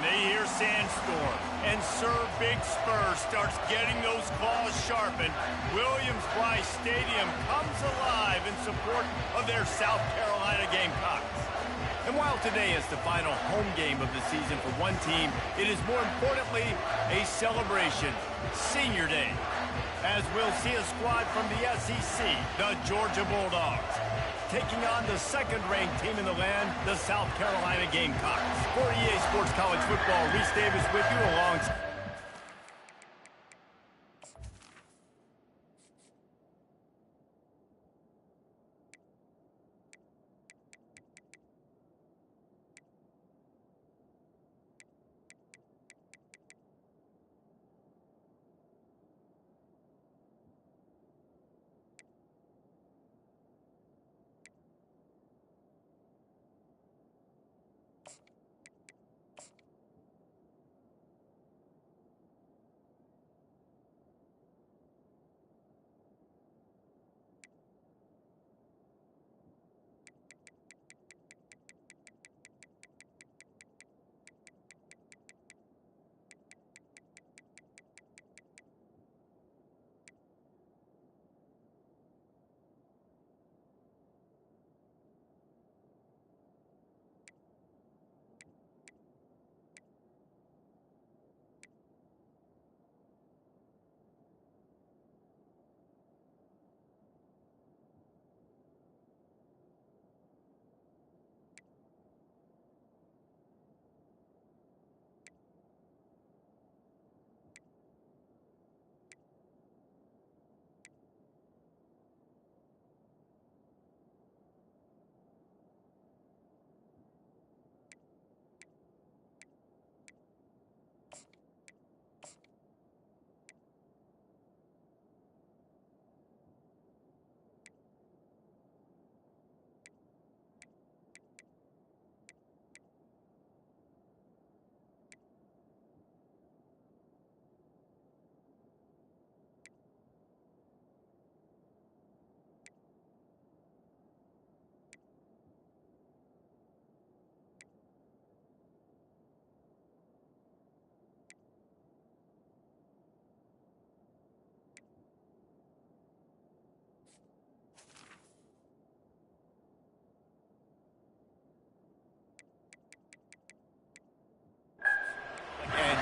they hear Sandstorm. And Sir Big Spur starts getting those claws sharpened. Williams-Brice Stadium comes alive in support of their South Carolina Gamecocks. And while today is the final home game of the season for one team, it is more importantly a celebration, Senior Day, as we'll see a squad from the SEC, the Georgia Bulldogs, taking on the second-ranked team in the land, the South Carolina Gamecocks. For EA Sports College Football, Reese Davis with you alongside.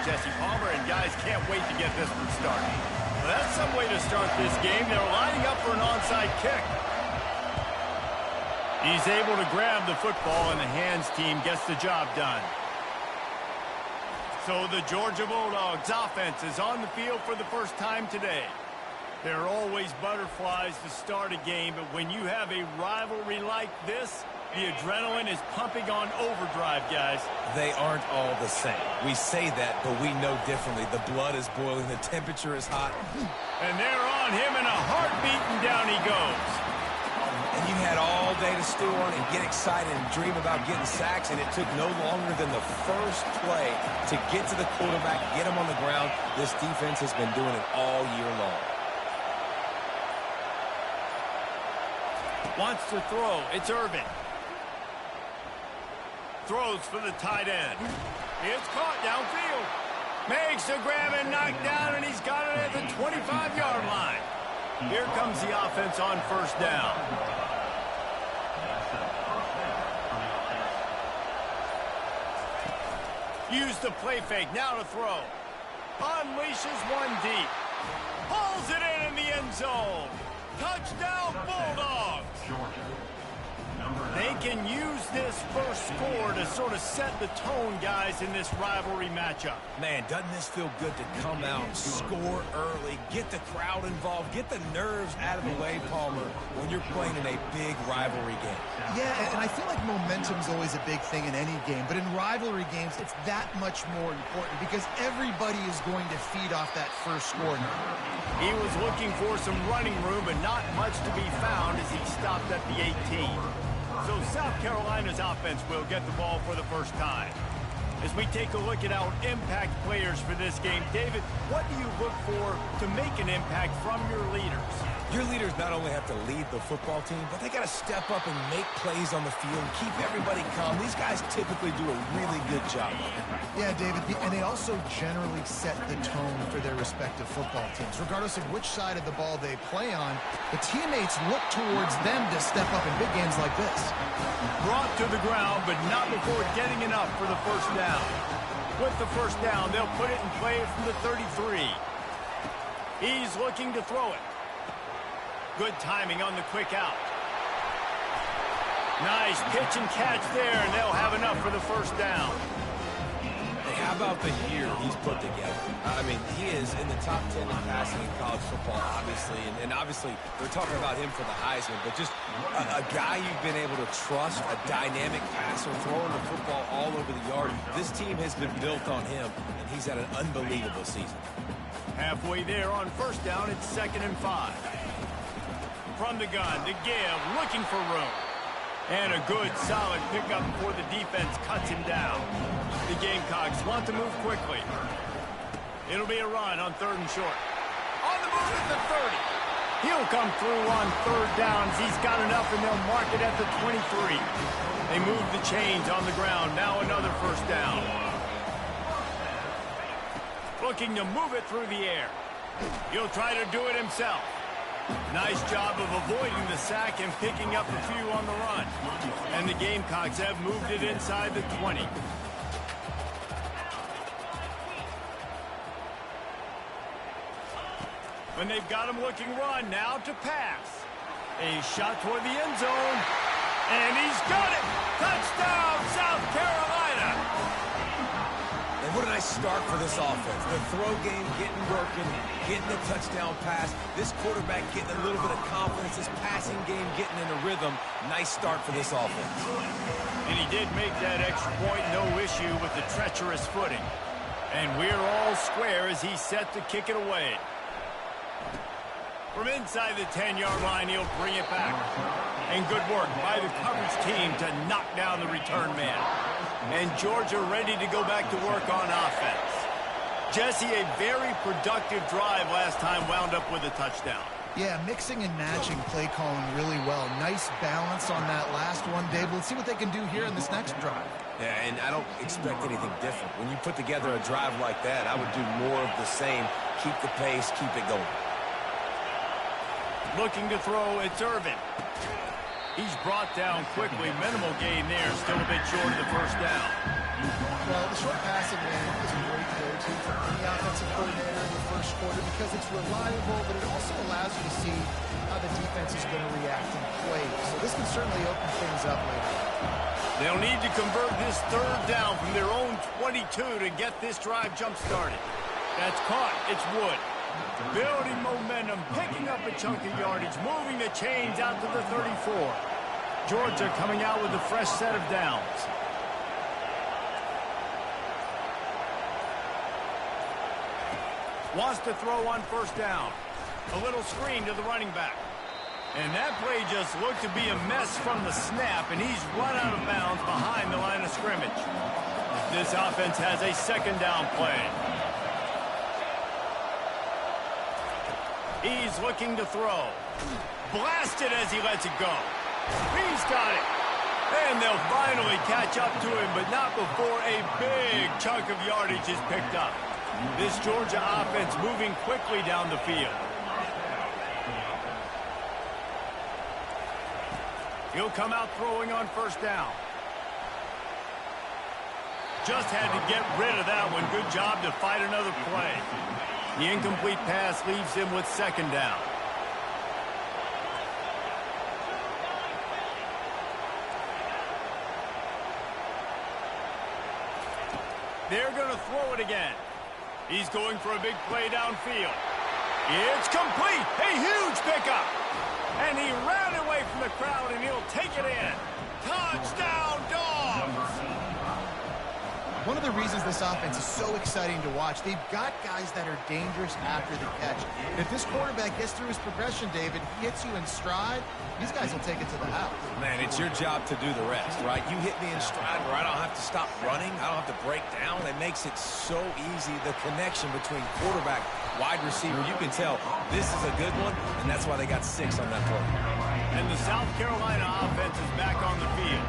Jesse Palmer, and guys can't wait to get this one started. Well, that's some way to start this game. They're lining up for an onside kick. He's able to grab the football, and the hands team gets the job done. So the Georgia Bulldogs offense is on the field for the first time today. There are always butterflies to start a game, but when you have a rivalry like this, the adrenaline is pumping on overdrive, guys. They aren't all the same. We say that, but we know differently. The blood is boiling. The temperature is hot. And they're on him in a heartbeat, and down he goes. And you had all day to stew on and get excited and dream about getting sacks, and it took no longer than the first play to get to the quarterback, get him on the ground. This defense has been doing it all year long. Wants to throw. It's Irvin. Throws for the tight end. It's caught downfield. Makes the grab and knock down, and he's got it at the 25-yard line. Here comes the offense on first down. Use the play fake. Now to throw. Unleashes one deep. Pulls it in the end zone. Touchdown, Bulldogs. They can use this first score to sort of set the tone, guys, in this rivalry matchup. Man, doesn't this feel good to come out, score early, get the crowd involved, get the nerves out of the way, Palmer, when you're playing in a big rivalry game? Yeah, and I feel like momentum's always a big thing in any game, but in rivalry games, it's that much more important because everybody is going to feed off that first score. He was looking for some running room, but not much to be found as he stopped at the 18. So South Carolina's offense will get the ball for the first time. As we take a look at our impact players for this game, David, what do you look for to make an impact from your leaders? Your leaders not only have to lead the football team, but they got to step up and make plays on the field, keep everybody calm. These guys typically do a really good job of it. Yeah, David, and they also generally set the tone for their respective football teams. Regardless of which side of the ball they play on, the teammates look towards them to step up in big games like this. Brought to the ground, but not before getting enough for the first down. With the first down, they'll put it in play from the 33. He's looking to throw it. Good timing on the quick out. Nice pitch and catch there, and they'll have enough for the first down. Hey, how about the year he's put together? I mean, he is in the top 10 in passing in college football, obviously, and obviously they're talking about him for the Heisman, but just a guy you've been able to trust, a dynamic passer, throwing the football all over the yard. This team has been built on him, and he's had an unbelievable season. Halfway there on first down, it's 2nd and 5. From the gun to give, looking for room. And a good, solid pickup before the defense cuts him down. The Gamecocks want to move quickly. It'll be a run on 3rd and short. On the move at the 30. He'll come through on 3rd down as he's got enough, and they'll mark it at the 23. They move the chains on the ground. Now another first down. Looking to move it through the air. He'll try to do it himself. Nice job of avoiding the sack and picking up a few on the run. And the Gamecocks have moved it inside the 20. When they've got him looking run, now to pass. A shot toward the end zone. And he's got it! Touchdown, South Carolina! And what a nice start for this offense. The throw game getting working, getting the touchdown pass. This quarterback getting a little bit of confidence. This passing game getting in a rhythm. Nice start for this offense. And he did make that extra point, no issue with the treacherous footing. And we're all square as he's set to kick it away. From inside the 10-yard line, he'll bring it back. And good work by the coverage team to knock down the return man. And Georgia ready to go back to work on offense. Jesse, a very productive drive last time, wound up with a touchdown. Yeah, mixing and matching play calling really well. Nice balance on that last one, Dave. Let's see what they can do here in this next drive. Yeah, and I don't expect anything different. When you put together a drive like that, I would do more of the same. Keep the pace, keep it going. Looking to throw, it's Irvin. He's brought down quickly. Minimal gain there. Still a bit short of the first down. Well, the short passing game is a great go-to for any offensive coordinator in the first quarter because it's reliable, but it also allows you to see how the defense is going to react in plays. So this can certainly open things up later. They'll need to convert this 3rd down from their own 22 to get this drive jump-started. That's caught. It's Wood. Building momentum, picking up a chunk of yardage, moving the chains out to the 34. Georgia coming out with a fresh set of downs. Wants to throw on first down. A little screen to the running back. And that play just looked to be a mess from the snap, and he's run out of bounds behind the line of scrimmage. This offense has a 2nd down play. He's looking to throw. Blasted as he lets it go. He's got it. And they'll finally catch up to him, but not before a big chunk of yardage is picked up. This Georgia offense moving quickly down the field. He'll come out throwing on first down. Just had to get rid of that one. Good job to fight another play. The incomplete pass leaves him with 2nd down. They're going to throw it again. He's going for a big play downfield. It's complete. A huge pickup. And he ran away from the crowd, and he'll take it in. Touchdown, Dogs! One of the reasons this offense is so exciting to watch, they've got guys that are dangerous after the catch. If this quarterback gets through his progression, David, he hits you in stride, these guys will take it to the house. Man, it's your job to do the rest, right? You hit me in stride where I don't have to stop running. I don't have to break down. It makes it so easy. The connection between quarterback, wide receiver, you can tell this is a good one, and that's why they got 6 on that play. And the South Carolina offense is back on the field.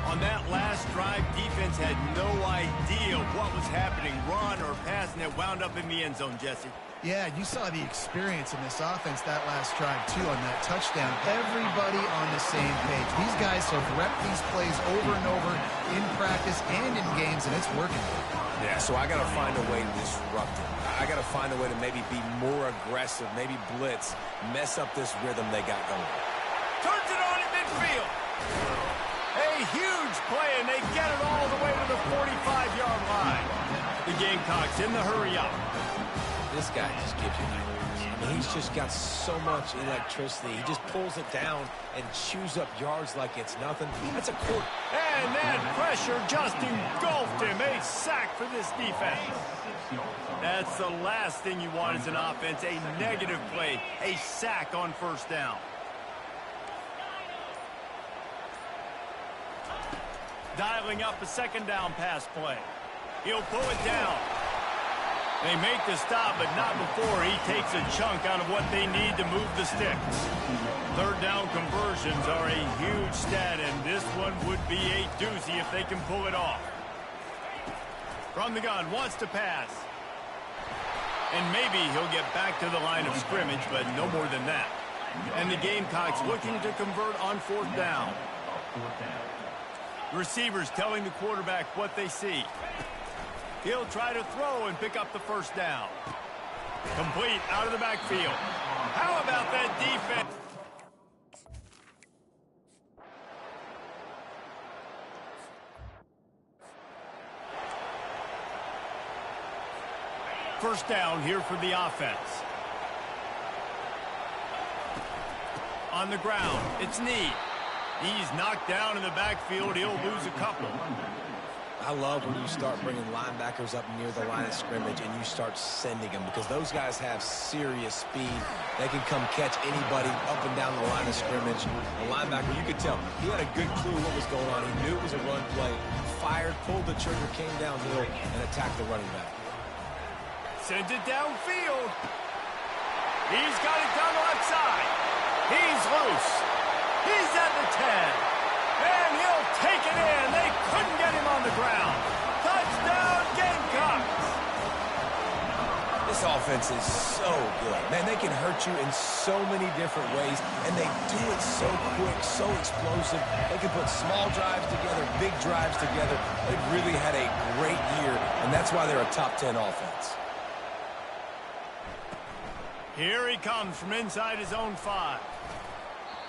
On that last drive, defense had no idea what was happening, run or pass, and it wound up in the end zone, Jesse. Yeah, you saw the experience in this offense that last drive, too, on that touchdown. Everybody on the same page. These guys have repped these plays over and over in practice and in games, and it's working. Yeah, so I got to find a way to disrupt it. I got to find a way to maybe be more aggressive, maybe blitz, mess up this rhythm they got going. Turns it on in midfield. A huge play, and they get it all the way to the 45-yard line. The Gamecocks in the hurry-up. This guy just gives you nightmares. I mean, he's just got so much electricity. He just pulls it down and chews up yards like it's nothing. That's a quarter. And that pressure just engulfed him. A sack for this defense. That's the last thing you want as an offense, a negative play, a sack on first down. Dialing up a second down pass play. He'll pull it down. They make the stop, but not before he takes a chunk out of what they need to move the sticks. Third down conversions are a huge stat, and this one would be a doozy if they can pull it off. From the gun, wants to pass. And maybe he'll get back to the line of scrimmage, but no more than that. And the Gamecocks looking to convert on fourth down. Receivers telling the quarterback what they see. He'll try to throw and pick up the first down. Complete out of the backfield. How about that defense? First down here for the offense. On the ground, it's Need. He's knocked down in the backfield. He'll lose a couple. I love when you start bringing linebackers up near the line of scrimmage and you start sending them, because those guys have serious speed. They can come catch anybody up and down the line of scrimmage. The linebacker, you could tell, he had a good clue what was going on. He knew it was a run play, fired, pulled the trigger, came downhill, and attacked the running back. Sends it downfield. He's got it down the left side. He's loose. He's at the 10. And he'll take it in. They couldn't get him on the ground. Touchdown, Gamecocks. This offense is so good. Man, they can hurt you in so many different ways, and they do it so quick, so explosive. They can put small drives together, big drives together. They've really had a great year, and that's why they're a top 10 offense. Here he comes from inside his own 5.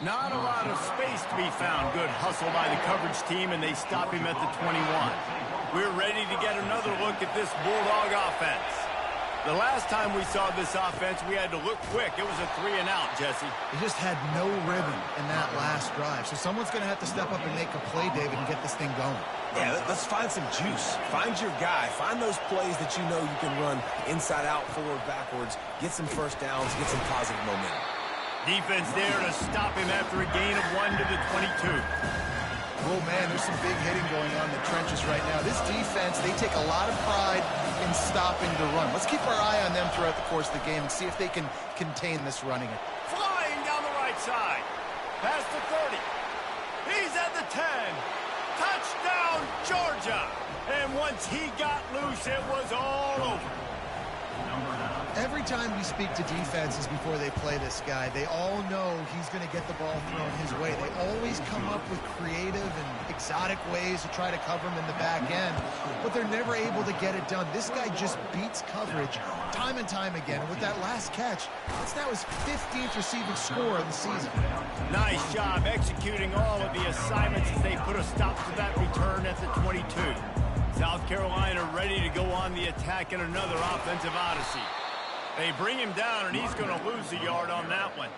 Not a lot of space to be found. Good hustle by the coverage team, and they stop him at the 21. We're ready to get another look at this Bulldog offense. The last time we saw this offense, we had to look quick. It was a 3-and-out, Jesse. They just had no rhythm in that last drive. So someone's going to have to step up and make a play, David, and get this thing going. Yeah, let's find some juice. Find your guy. Find those plays that you know you can run inside out, forward, backwards. Get some first downs. Get some positive momentum. Defense there to stop him after a gain of 1 to the 22. Oh, man, there's some big hitting going on in the trenches right now. This defense, they take a lot of pride in stopping the run. Let's keep our eye on them throughout the course of the game and see if they can contain this running. Flying down the right side. Past the 30. He's at the 10. Touchdown, Georgia. And once he got loose, it was all over. Every time we speak to defenses before they play this guy, they all know he's going to get the ball thrown his way. They always come up with creative and exotic ways to try to cover him in the back end, but they're never able to get it done. This guy just beats coverage time and time again. And with that last catch, that's now his 15th receiving score of the season. Nice job executing all of the assignments as they put a stop to that return at the 22. South Carolina ready to go on the attack in another offensive odyssey. They bring him down, and he's going to lose a yard on that one.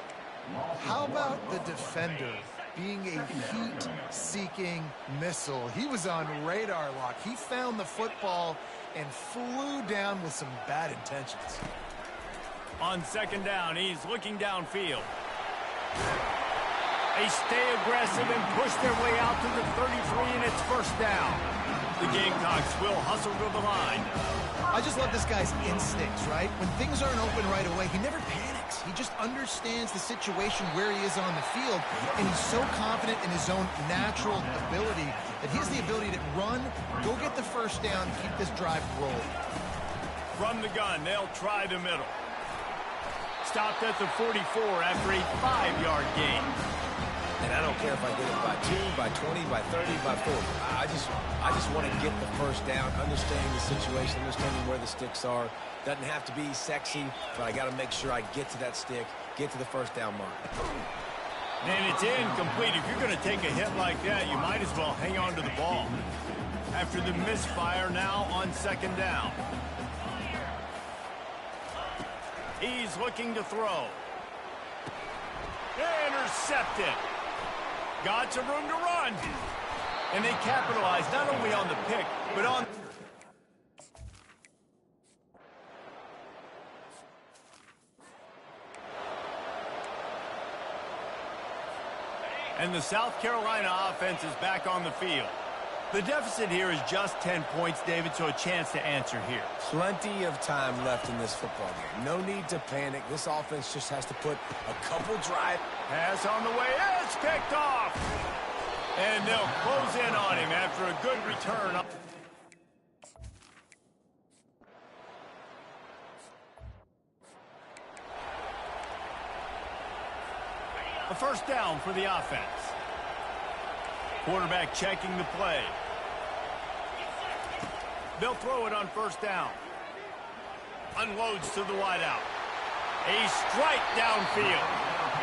How about the defender being a heat-seeking missile. He was on radar lock. He found the football and flew down with some bad intentions. On second down, he's looking downfield. They stay aggressive and push their way out to the 33, and it's first down. The Gamecocks will hustle to the line. I just love this guy's instincts, right? When things aren't open right away, he never panics. He just understands the situation where he is on the field, and he's so confident in his own natural ability that he has the ability to run, go get the first down, keep this drive rolling. From the gun, they'll try the middle. Stopped at the 44 after a 5-yard gain. And I don't care if I get it by 2, by 20, by 30, by 40. I just want to get the first down, understanding the situation, understanding where the sticks are. Doesn't have to be sexy, but I got to make sure I get to that stick, get to the first down mark. And it's incomplete. If you're going to take a hit like that, you might as well hang on to the ball. After the misfire, now on second down. He's looking to throw. Intercepted. Got some room to run. And they capitalize not only on the pick, but on... And the South Carolina offense is back on the field. The deficit here is just 10 points, David, so a chance to answer here. Plenty of time left in this football game. No need to panic. This offense just has to put a couple drives. Pass on the way. It's picked off. And they'll close in on him after a good return. A first down for the offense. Quarterback checking the play. They'll throw it on first down. Unloads to the wideout. A strike downfield.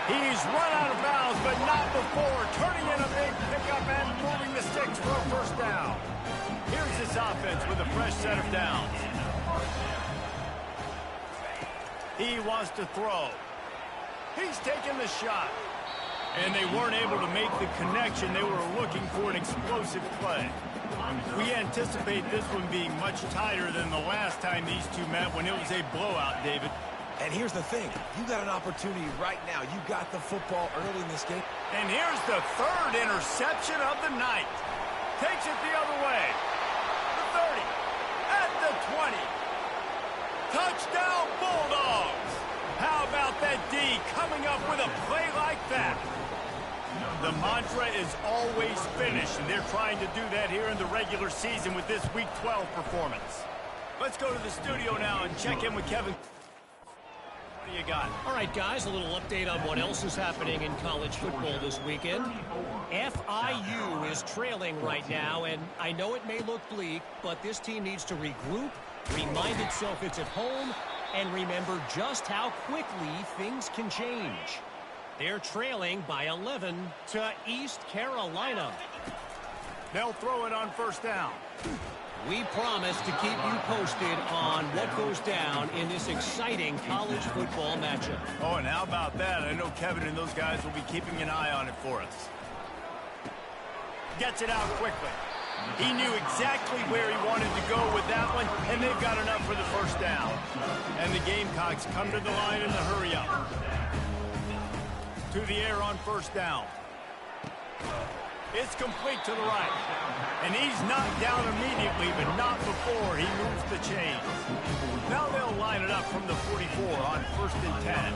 He's run out of bounds, but not before turning in a big pickup and moving the sticks for a first down. Here's this offense with a fresh set of downs. He wants to throw. He's taking the shot. And they weren't able to make the connection. They were looking for an explosive play. We anticipate this one being much tighter than the last time these two met when it was a blowout, David. And here's the thing. You got an opportunity right now. You got the football early in this game. And here's the third interception of the night. Takes it the other way. The 30. At the 20. Touchdown, Bulldogs. How about that D coming up with a play like that? The mantra is always finish, and they're trying to do that here in the regular season with this Week 12 performance. Let's go to the studio now and check in with Kevin. What do you got? All right, guys, a little update on what else is happening in college football this weekend. FIU is trailing right now, and I know it may look bleak, but this team needs to regroup, remind itself it's at home, and remember just how quickly things can change. They're trailing by 11 to East Carolina. They'll throw it on first down. We promise to keep you posted on what goes down in this exciting college football matchup. Oh, and how about that? I know Kevin and those guys will be keeping an eye on it for us. Gets it out quickly. He knew exactly where he wanted to go with that one, and they've got enough for the first down. And the Gamecocks come to the line in the hurry up. To the air on first down. It's complete to the right. And he's knocked down immediately, but not before he moves the chains. Now they'll line it up from the 44 on first and 10.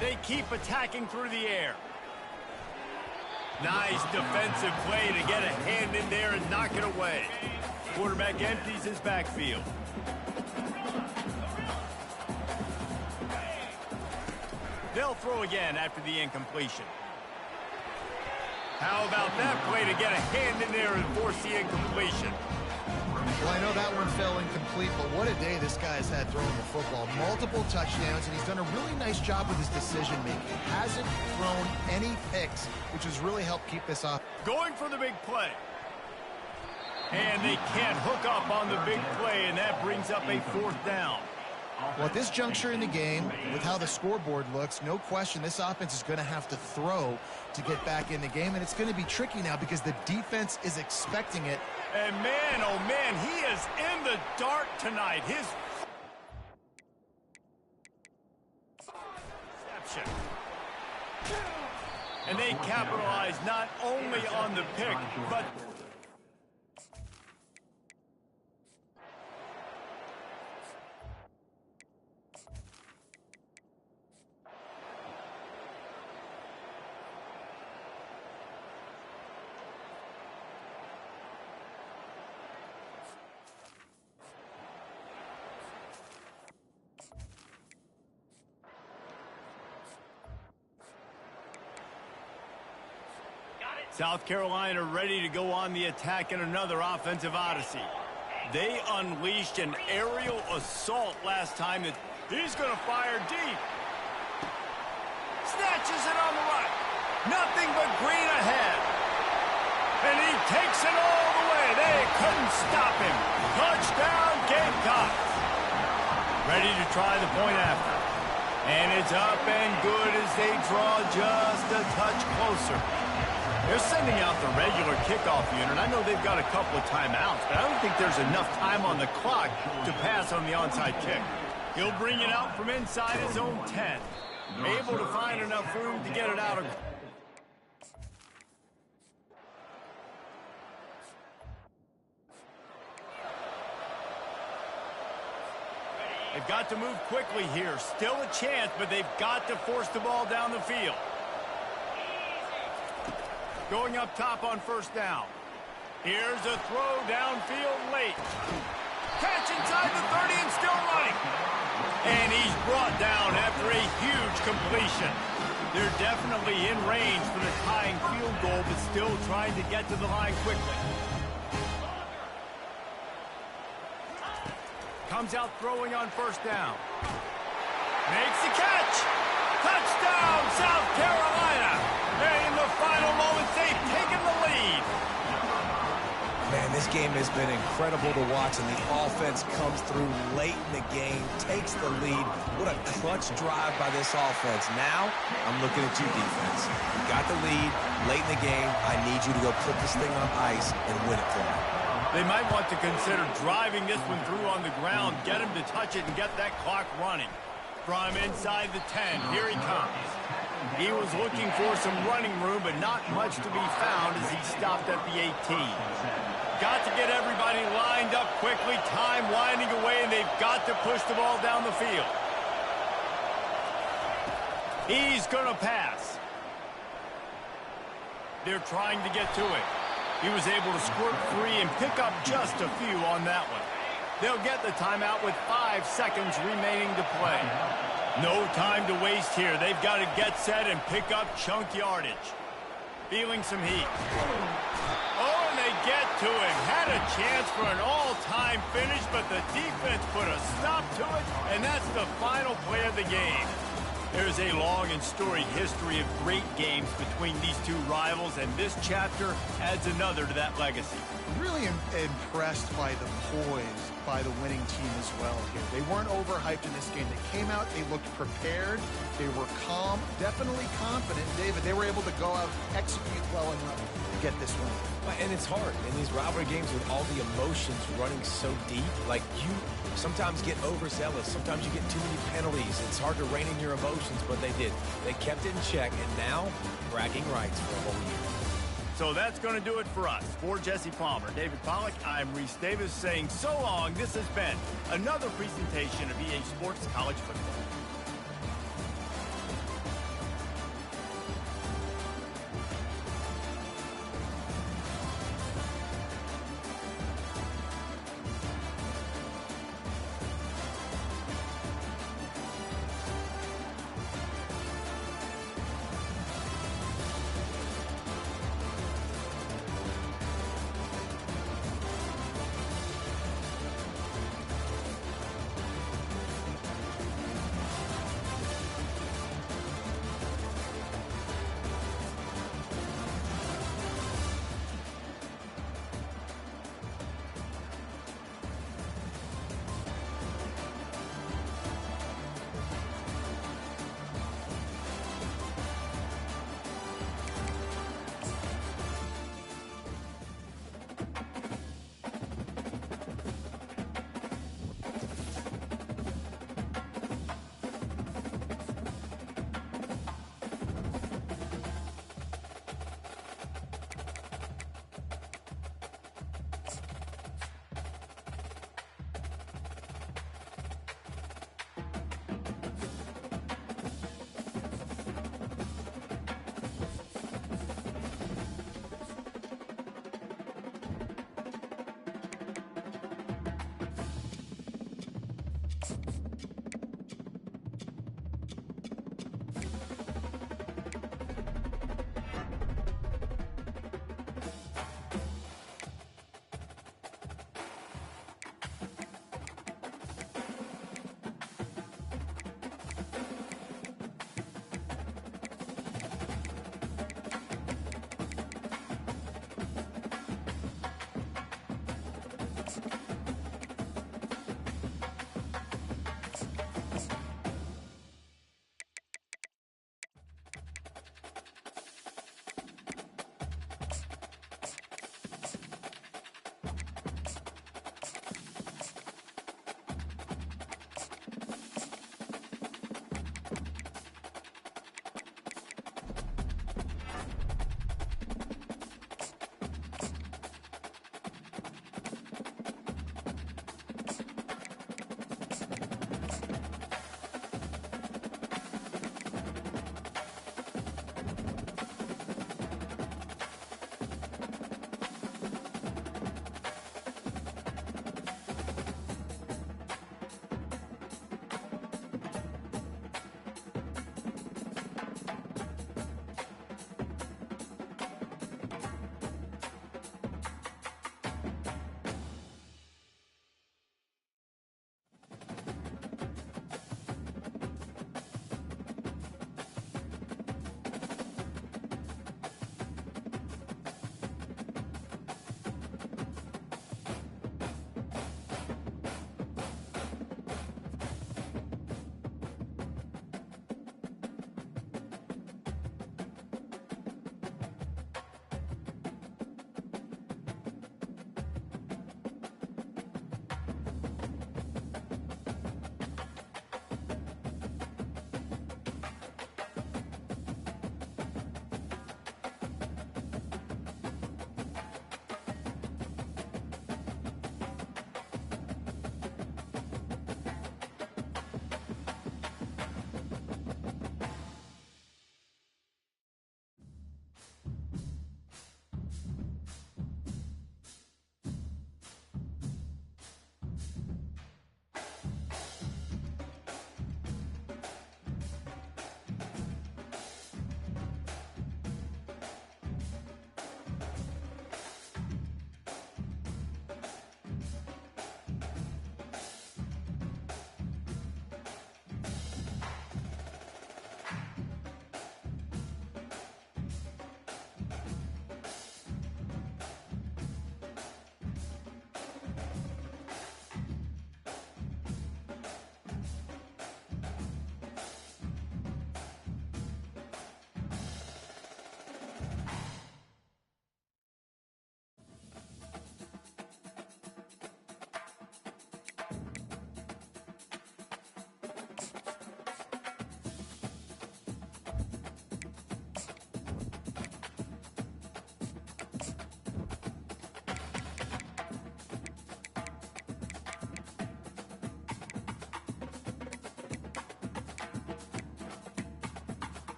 They keep attacking through the air. Nice defensive play to get a hand in there and knock it away. Quarterback empties his backfield. They'll throw again after the incompletion. How about that play to get a hand in there and force the incompletion? Well, I know that one fell incomplete, but what a day this guy's had throwing the football. Multiple touchdowns, and he's done a really nice job with his decision-making. Hasn't thrown any picks, which has really helped keep this up. Going for the big play. And they can't hook up on the big play, and that brings up a fourth down. Well, at this juncture in the game, with how the scoreboard looks, no question this offense is going to have to throw to get back in the game, and it's going to be tricky now because the defense is expecting it. And man, oh man, he is in the dark tonight. His reception. And they capitalize not only on the pick, but South Carolina ready to go on the attack in another offensive odyssey. They unleashed an aerial assault last time that he's going to fire deep. Snatches it on the right. Nothing but green ahead. And he takes it all the way. They couldn't stop him. Touchdown, Gamecocks. Ready to try the point after. And it's up and good as they draw just a touch closer. They're sending out the regular kickoff unit. I know they've got a couple of timeouts, but I don't think there's enough time on the clock to pass on the onside kick. He'll bring it out from inside his own 10. Able to find enough room to get it out of... They've got to move quickly here. Still a chance, but they've got to force the ball down the field. Going up top on first down. Here's a throw downfield late. Catch inside the 30 and still running. And he's brought down after a huge completion. They're definitely in range for the tying field goal, but still trying to get to the line quickly. Comes out throwing on first down. Makes the catch. Touchdown, South Carolina. And in the final moments, they've taken the lead. Man, this game has been incredible to watch, and the offense comes through late in the game, takes the lead. What a clutch drive by this offense. Now, I'm looking at you, defense. You got the lead late in the game. I need you to go put this thing on ice and win it for me. They might want to consider driving this one through on the ground, get him to touch it, and get that clock running. From inside the 10, here he comes. He was looking for some running room, but not much to be found as he stopped at the 18. Got to get everybody lined up quickly, time winding away, and they've got to push the ball down the field. He's going to pass. They're trying to get to it. He was able to squirt free and pick up just a few on that one. They'll get the timeout with 5 seconds remaining to play. No time to waste here. They've got to get set and pick up chunk yardage. Feeling some heat. Oh, and they get to him. Had a chance for an all-time finish, but the defense put a stop to it, and that's the final play of the game. There's a long and storied history of great games between these two rivals, and this chapter adds another to that legacy. Really impressed by the poise by the winning team as well here. They weren't overhyped in this game. They came out, they looked prepared, they were calm, definitely confident. David, they were able to go out, execute well enough to get this win. And it's hard in these rivalry games with all the emotions running so deep. Like, you sometimes get overzealous. Sometimes you get too many penalties. It's hard to rein in your emotions, but they did. They kept it in check, and now bragging rights for a whole year. So that's going to do it for us. For Jesse Palmer, David Pollack, I'm Reese Davis saying so long. This has been another presentation of EA Sports College Football.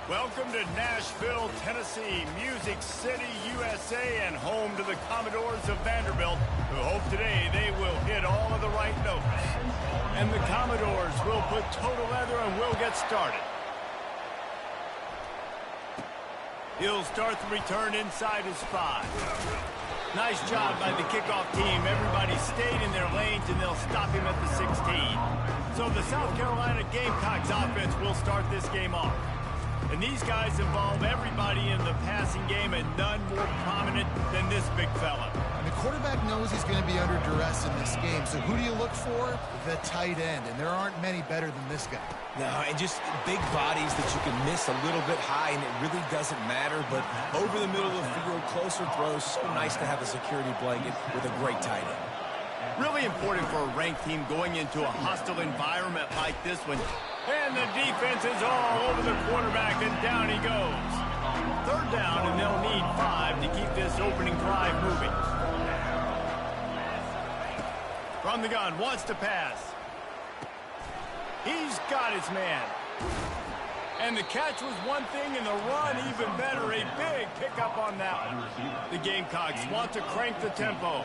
Welcome to Nashville, Tennessee, Music City, USA, and home to the Commodores of Vanderbilt, who hope today they will hit all of the right notes. And the Commodores will put total leather and will get started. He'll start the return inside his 5. Nice job by the kickoff team. Everybody stayed in their lanes, and they'll stop him at the 16. So the South Carolina Gamecocks offense will start this game off. And these guys involve everybody in the passing game, and none more prominent than this big fella. And the quarterback knows he's going to be under duress in this game. So who do you look for? The tight end. And there aren't many better than this guy. No, and just big bodies that you can miss a little bit high, and it really doesn't matter. But over the middle of the field, closer throws, so nice to have a security blanket with a great tight end. Really important for a ranked team going into a hostile environment like this one. And the defense is all over the quarterback, and down he goes. 3rd third down, and they'll need 5 to keep this opening drive moving. From the gun, wants to pass. He's got his man. And the catch was one thing, and the run even better. A big pickup on that one. The Gamecocks want to crank the tempo.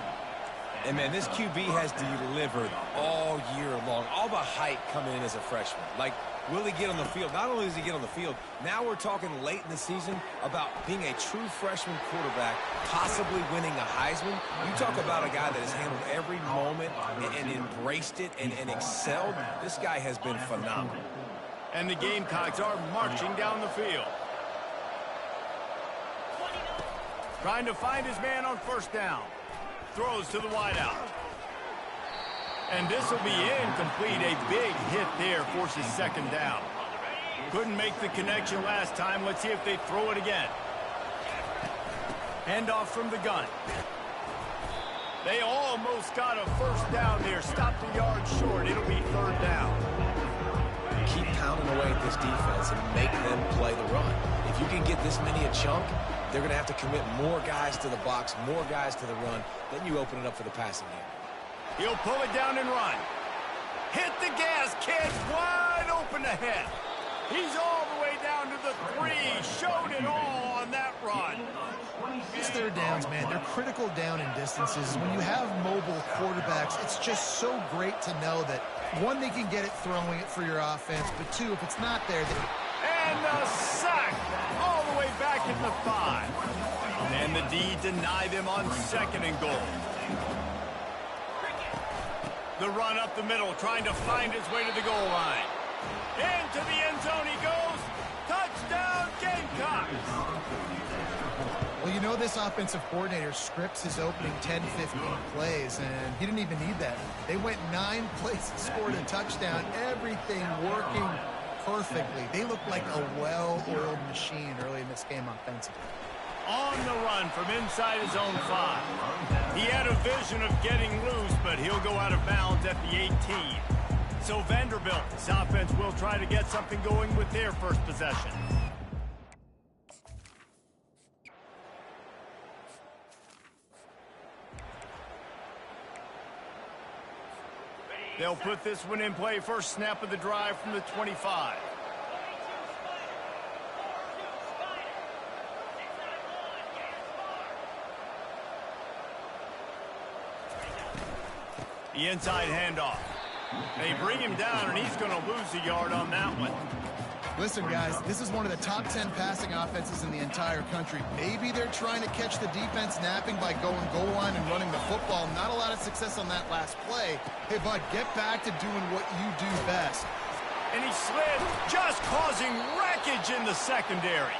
And, man, this QB has delivered all year long. All the hype coming in as a freshman. Like, will he get on the field? Not only does he get on the field, now we're talking late in the season about being a true freshman quarterback, possibly winning a Heisman. You talk about a guy that has handled every moment and embraced it and excelled. This guy has been phenomenal. And the Gamecocks are marching down the field. Trying to find his man on first down. Throws to the wideout. And this will be incomplete. A big hit there forces second down. Couldn't make the connection last time. Let's see if they throw it again. Handoff from the gun. They almost got a first down there. Stopped a yard short. It'll be third down. Keep pounding away at this defense and make them play the run. If you can get this many a chunk, they're going to have to commit more guys to the box, more guys to the run. Then you open it up for the passing game. He'll pull it down and run. Hit the gas, kids. Wide open ahead. He's all the way down to the 3. Showed it all on that run. These third downs, man, they're critical down in distances. When you have mobile quarterbacks, it's just so great to know that, one, they can get it throwing it for your offense, but two, if it's not there, and the sack all the way back at the 5. And the D deny them on second and goal. The run up the middle, trying to find his way to the goal line. Into the end zone he goes. Touchdown, Gamecocks! Well, you know this offensive coordinator scripts his opening 10, 15 plays, and he didn't even need that. They went 9 plays and scored a touchdown. Everything working perfectly. They look like a well-oiled machine early in this game offensively. On the run from inside his own 5. He had a vision of getting loose, but he'll go out of bounds at the 18. So Vanderbilt, this offense will try to get something going with their first possession. They'll put this one in play. First snap of the drive from the 25. The inside handoff. They bring him down, and he's going to lose a yard on that one. Listen, guys, this is one of the top 10 passing offenses in the entire country. Maybe they're trying to catch the defense napping by going goal line and running the football. Not a lot of success on that last play. Hey, bud, get back to doing what you do best. And he slid, just causing wreckage in the secondary.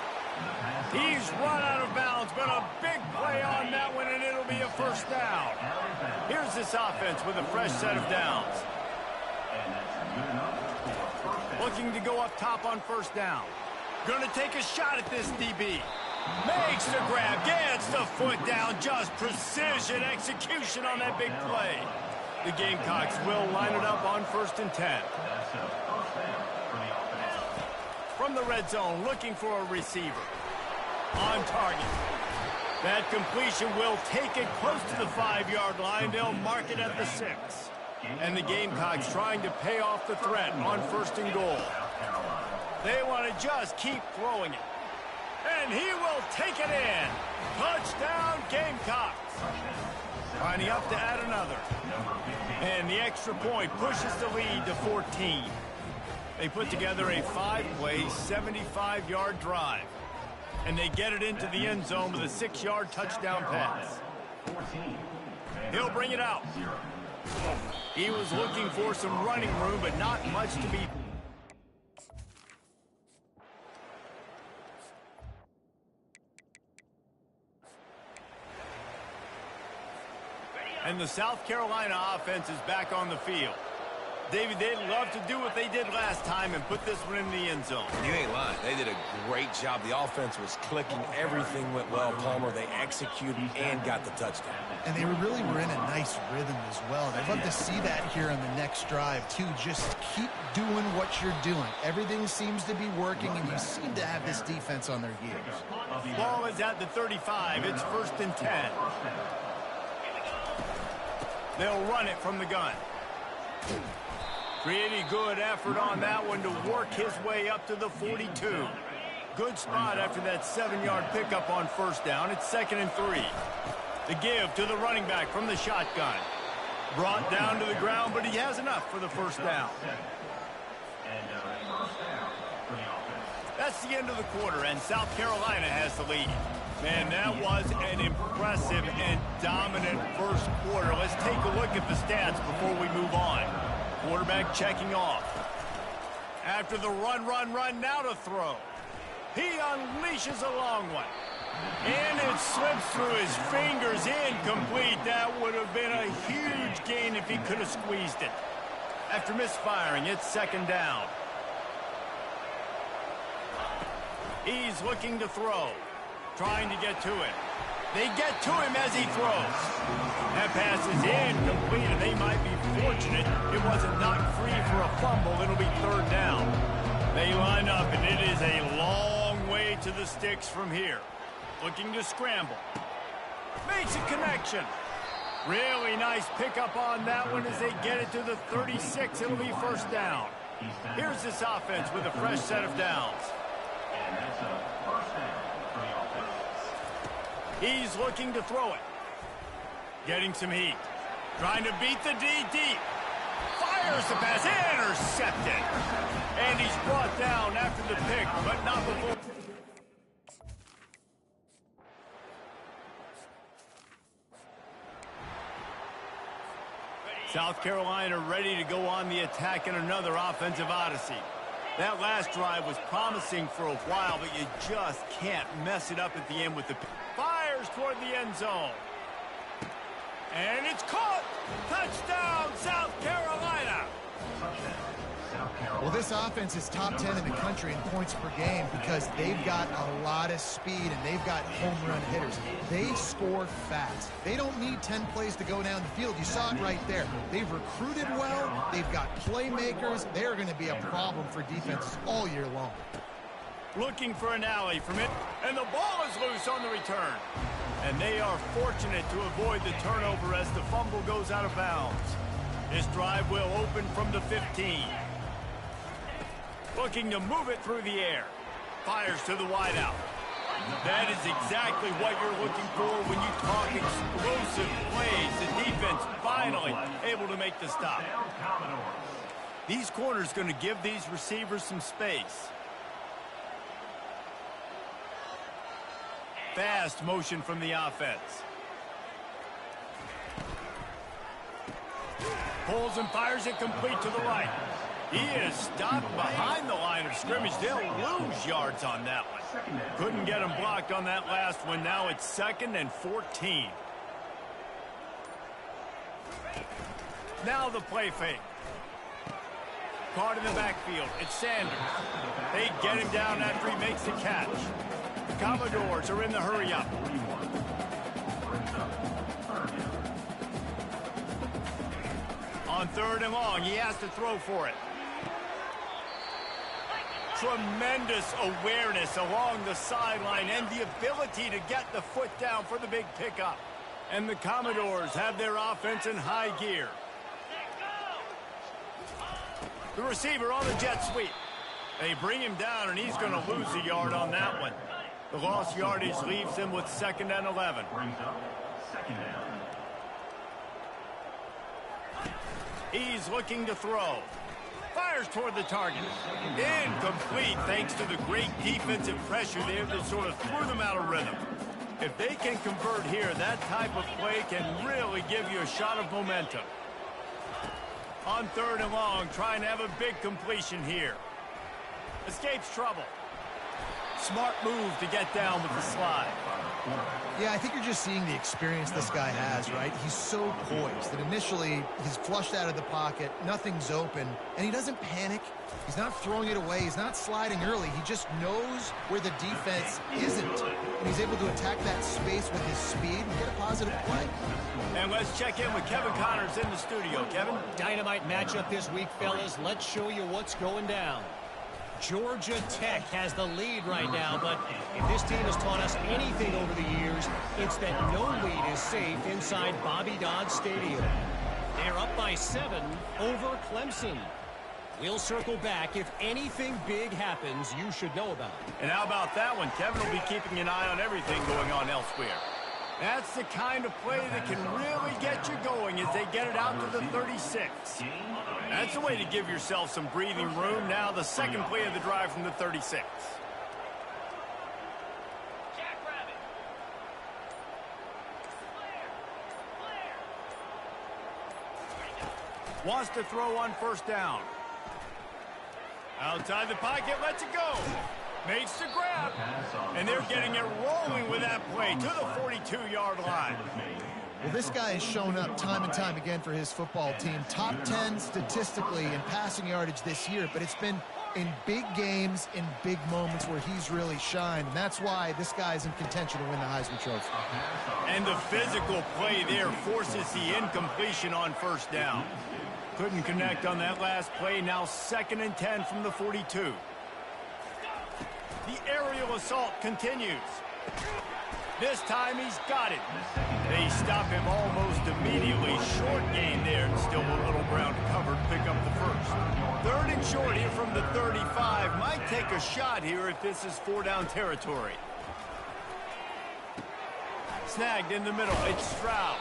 He's run out of bounds, but a big play on that one, and it'll be a first down. Here's this offense with a fresh set of downs. Looking to go up top on first down. Gonna take a shot at this DB. Makes the grab, gets the foot down, just precision execution on that big play. The Gamecocks will line it up on 1st and 10. From the red zone, looking for a receiver. On target. That completion will take it close to the 5-yard line. They'll mark it at the 6. And the Gamecocks trying to pay off the threat on 1st and goal. They want to just keep throwing it. And he will take it in. Touchdown, Gamecocks. Lining up to add another. And the extra point pushes the lead to 14. They put together a 5-play, 75-yard drive. And they get it into the end zone with a 6-yard touchdown pass. He'll bring it out. He was looking for some running room, but not much to be. And the South Carolina offense is back on the field. David, they'd love to do what they did last time and put this one in the end zone. You ain't lying. They did a great job. The offense was clicking. Everything went well, Palmer. They executed and got the touchdown. And they really were in a nice rhythm as well. I'd love to see that here on the next drive, too. Just keep doing what you're doing. Everything seems to be working, and you seem to have this defense on their heels. Ball is at the 35. It's 1st and 10. They'll run it from the gun. Pretty good effort on that one to work his way up to the 42. Good spot after that 7-yard pickup on 1st down. It's 2nd and 3. The give to the running back from the shotgun. Brought down to the ground, but he has enough for the 1st down. That's the end of the quarter, and South Carolina has the lead. Man, that was an impressive and dominant first quarter. Let's take a look at the stats before we move on. Quarterback checking off. After the run, now to throw. He unleashes a long one. And it slips through his fingers, incomplete. That would have been a huge gain if he could have squeezed it. After misfiring, it's 2nd down. He's looking to throw. Trying to get to it. They get to him as he throws. That pass is incomplete, and they might be fortunate it wasn't knocked free for a fumble. It'll be 3rd down. They line up, and it is a long way to the sticks from here. Looking to scramble. Makes a connection. Really nice pickup on that one as they get it to the 36. It'll be 1st down. Here's this offense with a fresh set of downs. He's looking to throw it. Getting some heat. Trying to beat the D deep. Fires the pass. Intercepted. And he's brought down after the pick, but not before. South Carolina ready to go on the attack in another offensive odyssey. That last drive was promising for a while, but you just can't mess it up at the end with the fires toward the end zone. And it's caught. Touchdown, South Carolina. Well, this offense is top 10 in the country in points per game because they've got a lot of speed and they've got home run hitters. They score fast. They don't need 10 plays to go down the field. You saw it right there. They've recruited well. They've got playmakers. They're going to be a problem for defenses all year long. Looking for an alley from it, and the ball is loose on the return. And they are fortunate to avoid the turnover as the fumble goes out of bounds. This drive will open from the 15. Looking to move it through the air. Fires to the wideout. That is exactly what you're looking for when you talk explosive plays. The defense finally able to make the stop. These corners going to give these receivers some space. Fast motion from the offense. Pulls and fires it complete to the right. He is stopped behind the line of scrimmage. They'll lose yards on that one. Couldn't get him blocked on that last one. Now it's 2nd and 14. Now the play fake. Caught in the backfield. It's Sanders. They get him down after he makes the catch. The Commodores are in the hurry-up. On 3rd and long, he has to throw for it. Tremendous awareness along the sideline and the ability to get the foot down for the big pickup. And the Commodores have their offense in high gear. The receiver on the jet sweep. They bring him down, and he's going to lose a yard on that one. The lost yardage leaves him with 2nd and 11. He's looking to throw. Fires toward the target. Incomplete thanks to the great defensive pressure there that sort of threw them out of rhythm. If they can convert here, that type of play can really give you a shot of momentum. On 3rd and long, trying to have a big completion here. Escapes trouble. Smart move to get down with the slide. Yeah, I think you're just seeing the experience this guy has, right? He's so poised that initially he's flushed out of the pocket, nothing's open, and he doesn't panic. He's not throwing it away. He's not sliding early. He just knows where the defense isn't, and he's able to attack that space with his speed and get a positive play. And let's check in with Kevin Connors in the studio. Kevin? Dynamite matchup this week, fellas. Let's show you what's going down. Georgia Tech has the lead right now, but if this team has taught us anything over the years, it's that no lead is safe inside Bobby Dodd Stadium. They're up by 7 over Clemson. We'll circle back. If anything big happens, you should know about it. And how about that one? Kevin will be keeping an eye on everything going on elsewhere. That's the kind of play that can really get you going as they get it out to the 36. That's the way to give yourself some breathing room. Now the second play of the drive from the 36. Wants to throw on first down. Outside the pocket, lets it go. Makes the grab. And they're getting it rolling with that play to the 42-yard line. Well, this guy has shown up time and time again for his football team. Top 10 statistically in passing yardage this year, but it's been in big games, in big moments where he's really shined. And that's why this guy's in contention to win the Heisman Trophy. And the physical play there forces the incompletion on first down. Couldn't connect on that last play. Now 2nd and 10 from the 42. The aerial assault continues. This time he's got it. They stop him almost immediately. Short gain there, and still a little ground to cover to pick up the first. 3rd and short here from the 35. Might take a shot here if this is 4-down territory. Snagged in the middle. It's Stroud.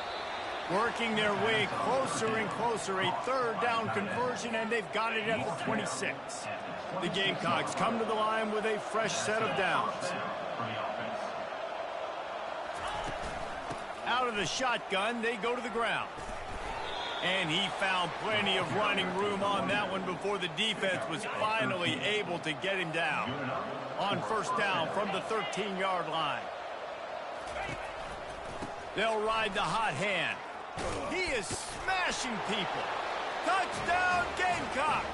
Working their way closer and closer. A 3rd down conversion, and they've got it at the 26. The Gamecocks come to the line with a fresh set of downs. Out of the shotgun, they go to the ground. And he found plenty of running room on that one before the defense was finally able to get him down. On first down from the 13-yard line. They'll ride the hot hand. He is smashing people. Touchdown, Gamecocks!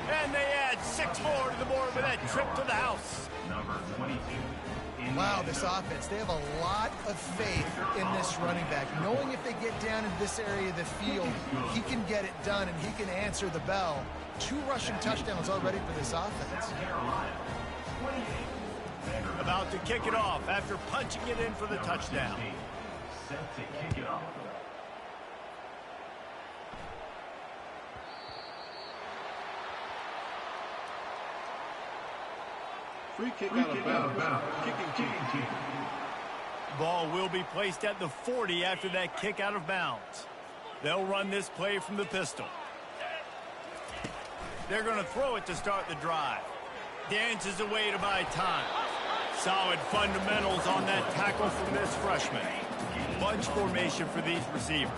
And they add 6 more to the board with that trip to the house. Number 22. Wow, this offense, they have a lot of faith in this running back. Knowing if they get down into this area of the field, he can get it done and he can answer the bell. 2 rushing touchdowns already for this offense. About to kick it off after punching it in for the touchdown. Set to kick it off. Free kick out of bounds. Kicking team. Ball will be placed at the 40 after that kick out of bounds. They'll run this play from the pistol. They're going to throw it to start the drive. Dances away to buy time. Solid fundamentals on that tackle from this freshman. Bunch formation for these receivers.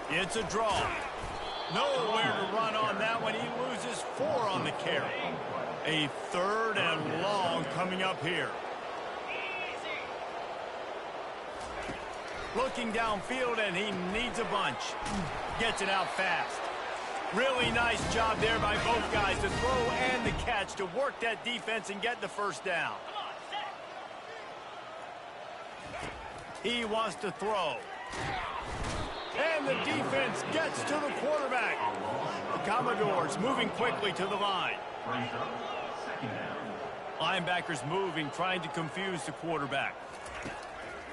It's a draw. Nowhere to run on that one. He loses 4 on the carry. A 3rd and long coming up here. Looking downfield, and he needs a bunch. Gets it out fast. Really nice job there by both guys to throw and the catch to work that defense and get the first down. He wants to throw. And the defense gets to the quarterback. The Commodores moving quickly to the line. Linebackers moving, trying to confuse the quarterback.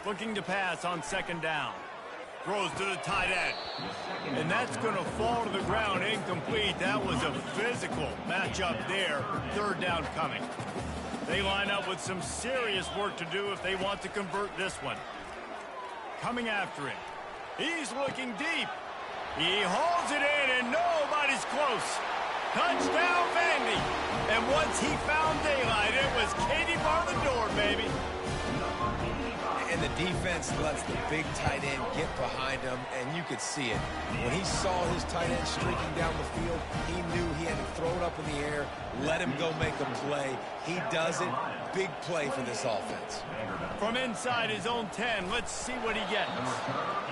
Looking to pass on 2nd down. Throws to the tight end. And that's going to fall to the ground incomplete. That was a physical matchup there. 3rd down coming. They line up with some serious work to do if they want to convert this one. Coming after him. He's looking deep. He hauls it in, and nobody's close. Touchdown, Vandy. And once he found daylight, it was Katie bar the door, baby. And the defense lets the big tight end get behind him, and you could see it. When he saw his tight end streaking down the field, he knew he had to throw it up in the air, let him go make a play. He does it. Big play for this offense. From inside his own 10, let's see what he gets.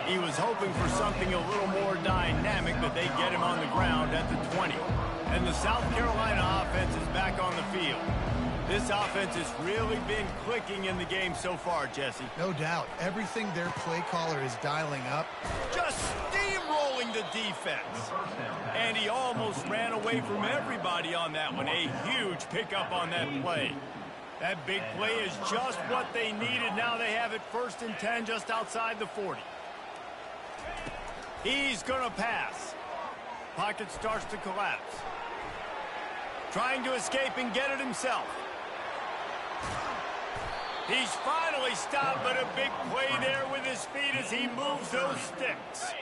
He was hoping for something a little more dynamic, but they get him on the ground at the 20. And the South Carolina offense is back on the field. This offense has really been clicking in the game so far, Jesse. No doubt. Everything their play caller is dialing up. Just steamrolling the defense. And he almost ran away from everybody on that one. A huge pickup on that play. That big play is just what they needed. Now they have it 1st and 10 just outside the 40. He's going to pass. Pocket starts to collapse. Trying to escape and get it himself. He's finally stopped, but a big play there with his feet as he moves those sticks.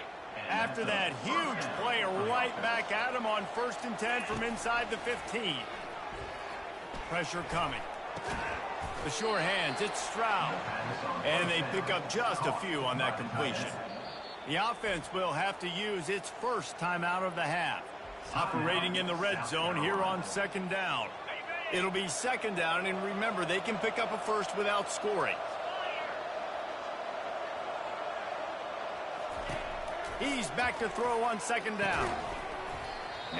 After that huge play right back at him on 1st and 10 from inside the 15. Pressure coming. The sure hands, it's Stroud. And they pick up just a few on that completion. The offense will have to use its first timeout of the half. Operating in the red zone here on 2nd down. It'll be 2nd down, and remember, they can pick up a first without scoring. He's back to throw on 2nd down.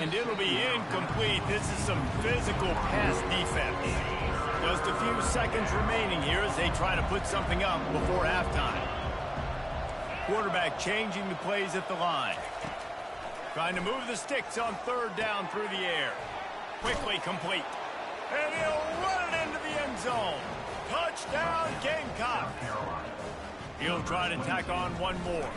And it'll be incomplete. This is some physical pass defense. Just a few seconds remaining here as they try to put something up before halftime. Quarterback changing the plays at the line. Trying to move the sticks on 3rd down through the air. Quickly complete. And he'll run it into the end zone. Touchdown, Gamecock. He'll try to tack on one more.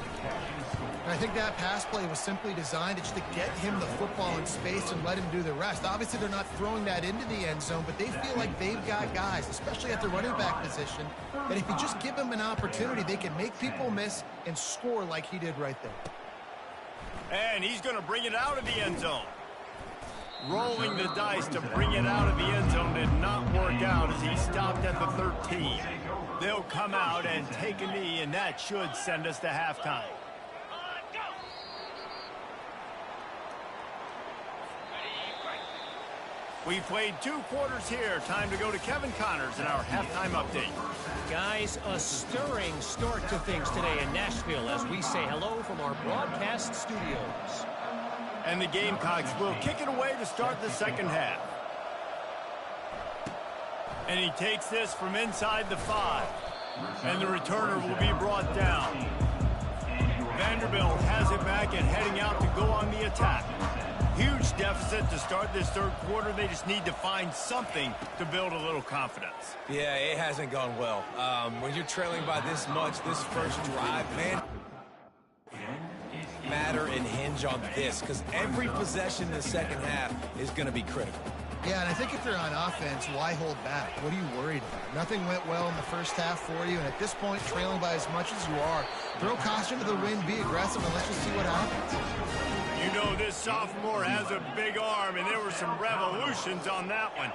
I think that pass play was simply designed just to get him the football in space and let him do the rest. Obviously, they're not throwing that into the end zone, but they feel like they've got guys, especially at the running back position, that if you just give them an opportunity, they can make people miss and score like he did right there. And he's going to bring it out of the end zone. Rolling the dice to bring it out of the end zone did not work out as he stopped at the 13. They'll come out and take a knee, and that should send us to halftime. We played 2 quarters here. Time to go to Kevin Connors in our halftime update. Guys, a stirring start to things today in Nashville as we say hello from our broadcast studios. And the Gamecocks will kick it away to start the 2nd half. And he takes this from inside the 5. And the returner will be brought down. Vanderbilt has it back and heading out to go on the attack. Huge deficit to start this 3rd quarter. They just need to find something to build a little confidence. Yeah, it hasn't gone well. When you're trailing by this much, this first drive, man, matter and hinge on this because every possession in the 2nd half is going to be critical. Yeah, and I think if you're on offense, why hold back? What are you worried about? Nothing went well in the first half for you, and at this point, trailing by as much as you are, throw caution to the wind, be aggressive, and let's just see what happens. You know this sophomore has a big arm, and there were some revolutions on that one.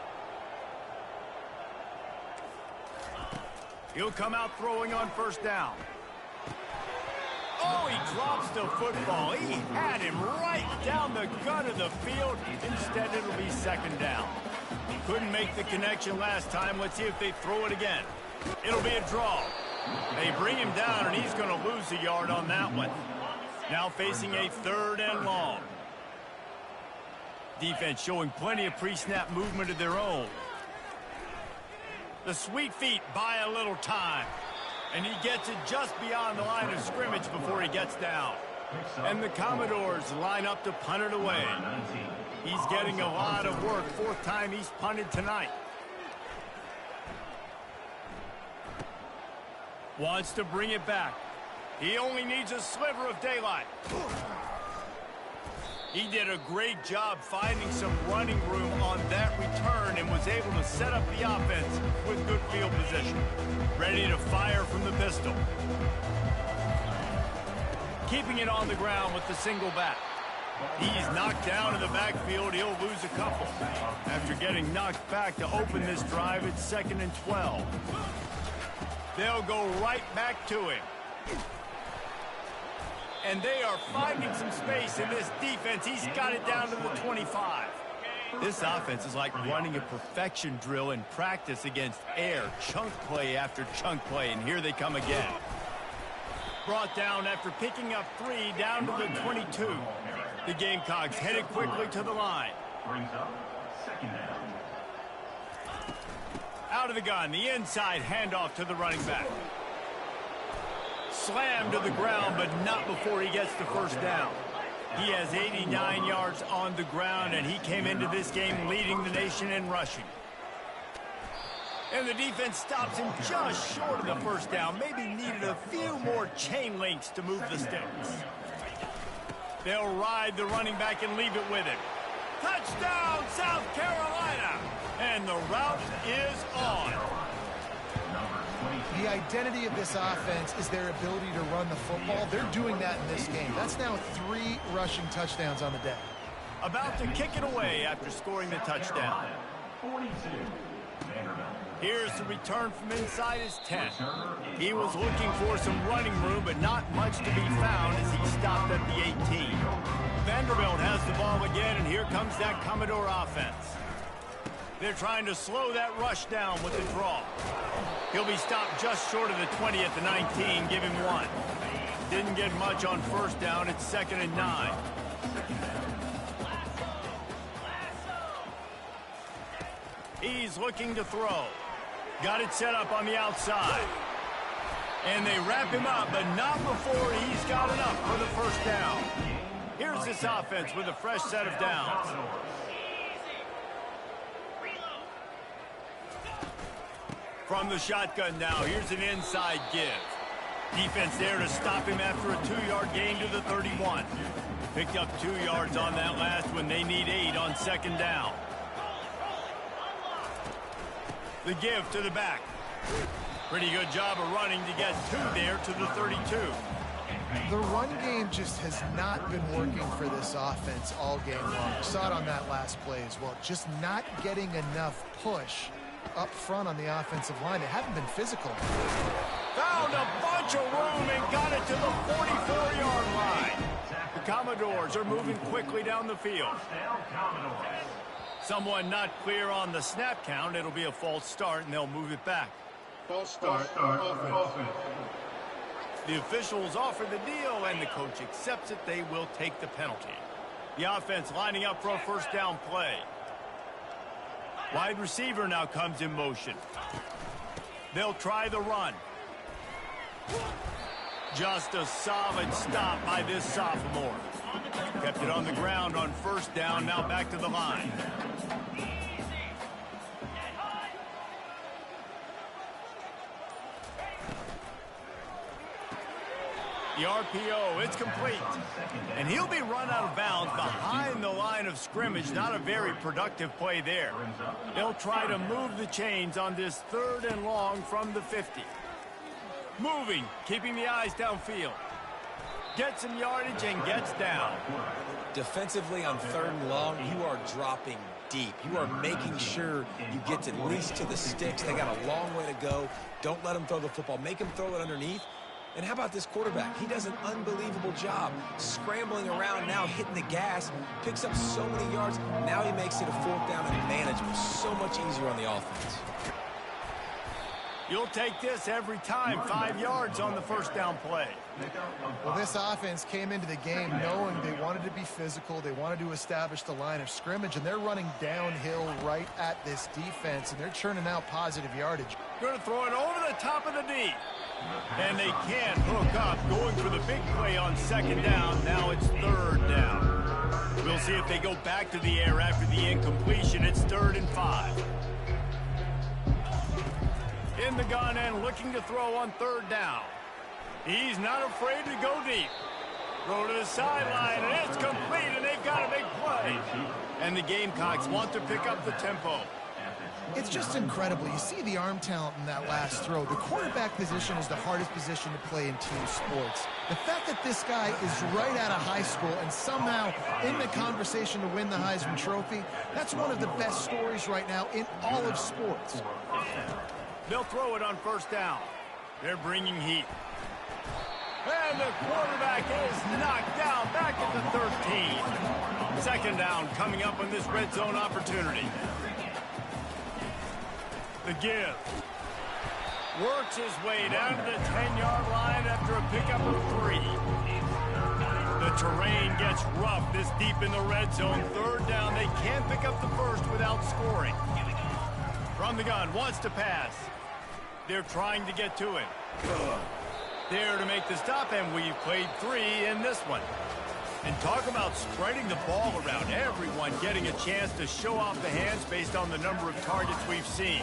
He'll come out throwing on 1st down. Oh, he drops the football. He had him right down the gut of the field. Instead, it'll be 2nd down. Couldn't make the connection last time. Let's see if they throw it again. It'll be a draw. They bring him down, and he's going to lose a yard on that one. Now facing a 3rd and long. Defense showing plenty of pre-snap movement of their own. The sweet feet buy a little time. And he gets it just beyond the line of scrimmage before he gets down. And the Commodores line up to punt it away. He's getting a lot of work. 4th time he's punted tonight. Wants to bring it back. He only needs a sliver of daylight. He did a great job finding some running room on that return and was able to set up the offense with good field position. Ready to fire from the pistol. Keeping it on the ground with the single back. He's knocked down in the backfield. He'll lose a couple. After getting knocked back to open this drive, it's 2nd and 12. They'll go right back to him. And they are finding some space in this defense. He's got it down to the 25. This offense is like running a perfection drill in practice against air. Chunk play after chunk play, and here they come again. Brought down after picking up 3 down to the 22. The Gamecocks headed quickly to the line. Brings up second down. Out of the gun, the inside handoff to the running back. Slammed to the ground, but not before he gets the first down. He has 89 yards on the ground, and he came into this game leading the nation in rushing. And the defense stops him just short of the first down. Maybe needed a few more chain links to move the sticks. They'll ride the running back and leave it with him. Touchdown, South Carolina! And the route is on. The identity of this offense is their ability to run the football. They're doing that in this game. That's now 3 rushing touchdowns on the day. About to kick it away after scoring the touchdown. 42. Vanderbilt. Here's the return from inside his 10. He was looking for some running room, but not much to be found as he stopped at the 18. Vanderbilt has the ball again, and here comes that Commodore offense. They're trying to slow that rush down with the draw. He'll be stopped just short of the 20 at the 19, give him 1. Didn't get much on first down, it's 2nd and 9. He's looking to throw. Got it set up on the outside. And they wrap him up, but not before he's got enough for the first down. Here's this offense with a fresh set of downs. From the shotgun now, here's an inside give. Defense there to stop him after a 2-yard gain to the 31. Picked up 2 yards on that last one. They need 8 on 2nd down. The give to the back. Pretty good job of running to get 2 there to the 32. The run game just has not been working for this offense all game long. We saw it on that last play as well. Just not getting enough push up front on the offensive line. They haven't been physical. Found a bunch of room and got it to the 44-yard line. The Commodores are moving quickly down the field. Someone not clear on the snap count. It'll be a false start, and they'll move it back. False start. Offense. The officials offer the deal, and the coach accepts it. They will take the penalty. The offense lining up for a first down play. Wide receiver now comes in motion. They'll try the run. Just a solid stop by this sophomore. Kept it on the ground on first down, now back to the line. The RPO, it's complete. And he'll be run out of bounds behind the line of scrimmage. Not a very productive play there. They'll try to move the chains on this 3rd and long from the 50. Moving, keeping the eyes downfield. Gets some yardage and gets down. Defensively on 3rd and long, you are dropping deep. You are making sure you get at least to the sticks. They got a long way to go. Don't let them throw the football. Make them throw it underneath. And how about this quarterback? He does an unbelievable job scrambling around now, hitting the gas, picks up so many yards. Now he makes it a 4th down and manageable. So much easier on the offense. You'll take this every time. 5 yards on the first down play. Well, this offense came into the game knowing they wanted to be physical. They wanted to establish the line of scrimmage, and they're running downhill right at this defense, and they're churning out positive yardage. Going to throw it over the top of the D. And they can't hook up. Going for the big play on 2nd down. Now it's 3rd down. We'll see if they go back to the air after the incompletion. It's 3rd and 5. In the gun and looking to throw on 3rd down. He's not afraid to go deep. Throw to the sideline, and it's complete, and they've got a big play. And the Gamecocks want to pick up the tempo. It's just incredible. You see the arm talent in that last throw. The quarterback position is the hardest position to play in team sports. The fact that this guy is right out of high school and somehow in the conversation to win the Heisman Trophy, that's one of the best stories right now in all of sports. They'll throw it on 1st down. They're bringing heat. And the quarterback is knocked down back at the 13. Second down coming up on this red zone opportunity. The give. Works his way down to the 10-yard line after a pickup of 3. The terrain gets rough this deep in the red zone. Third down, they can't pick up the first without scoring. From the gun, wants to pass. They're trying to get to it. There to make the stop, and we've played 3 in this one. And talk about spreading the ball around. Everyone getting a chance to show off the hands based on the number of targets we've seen.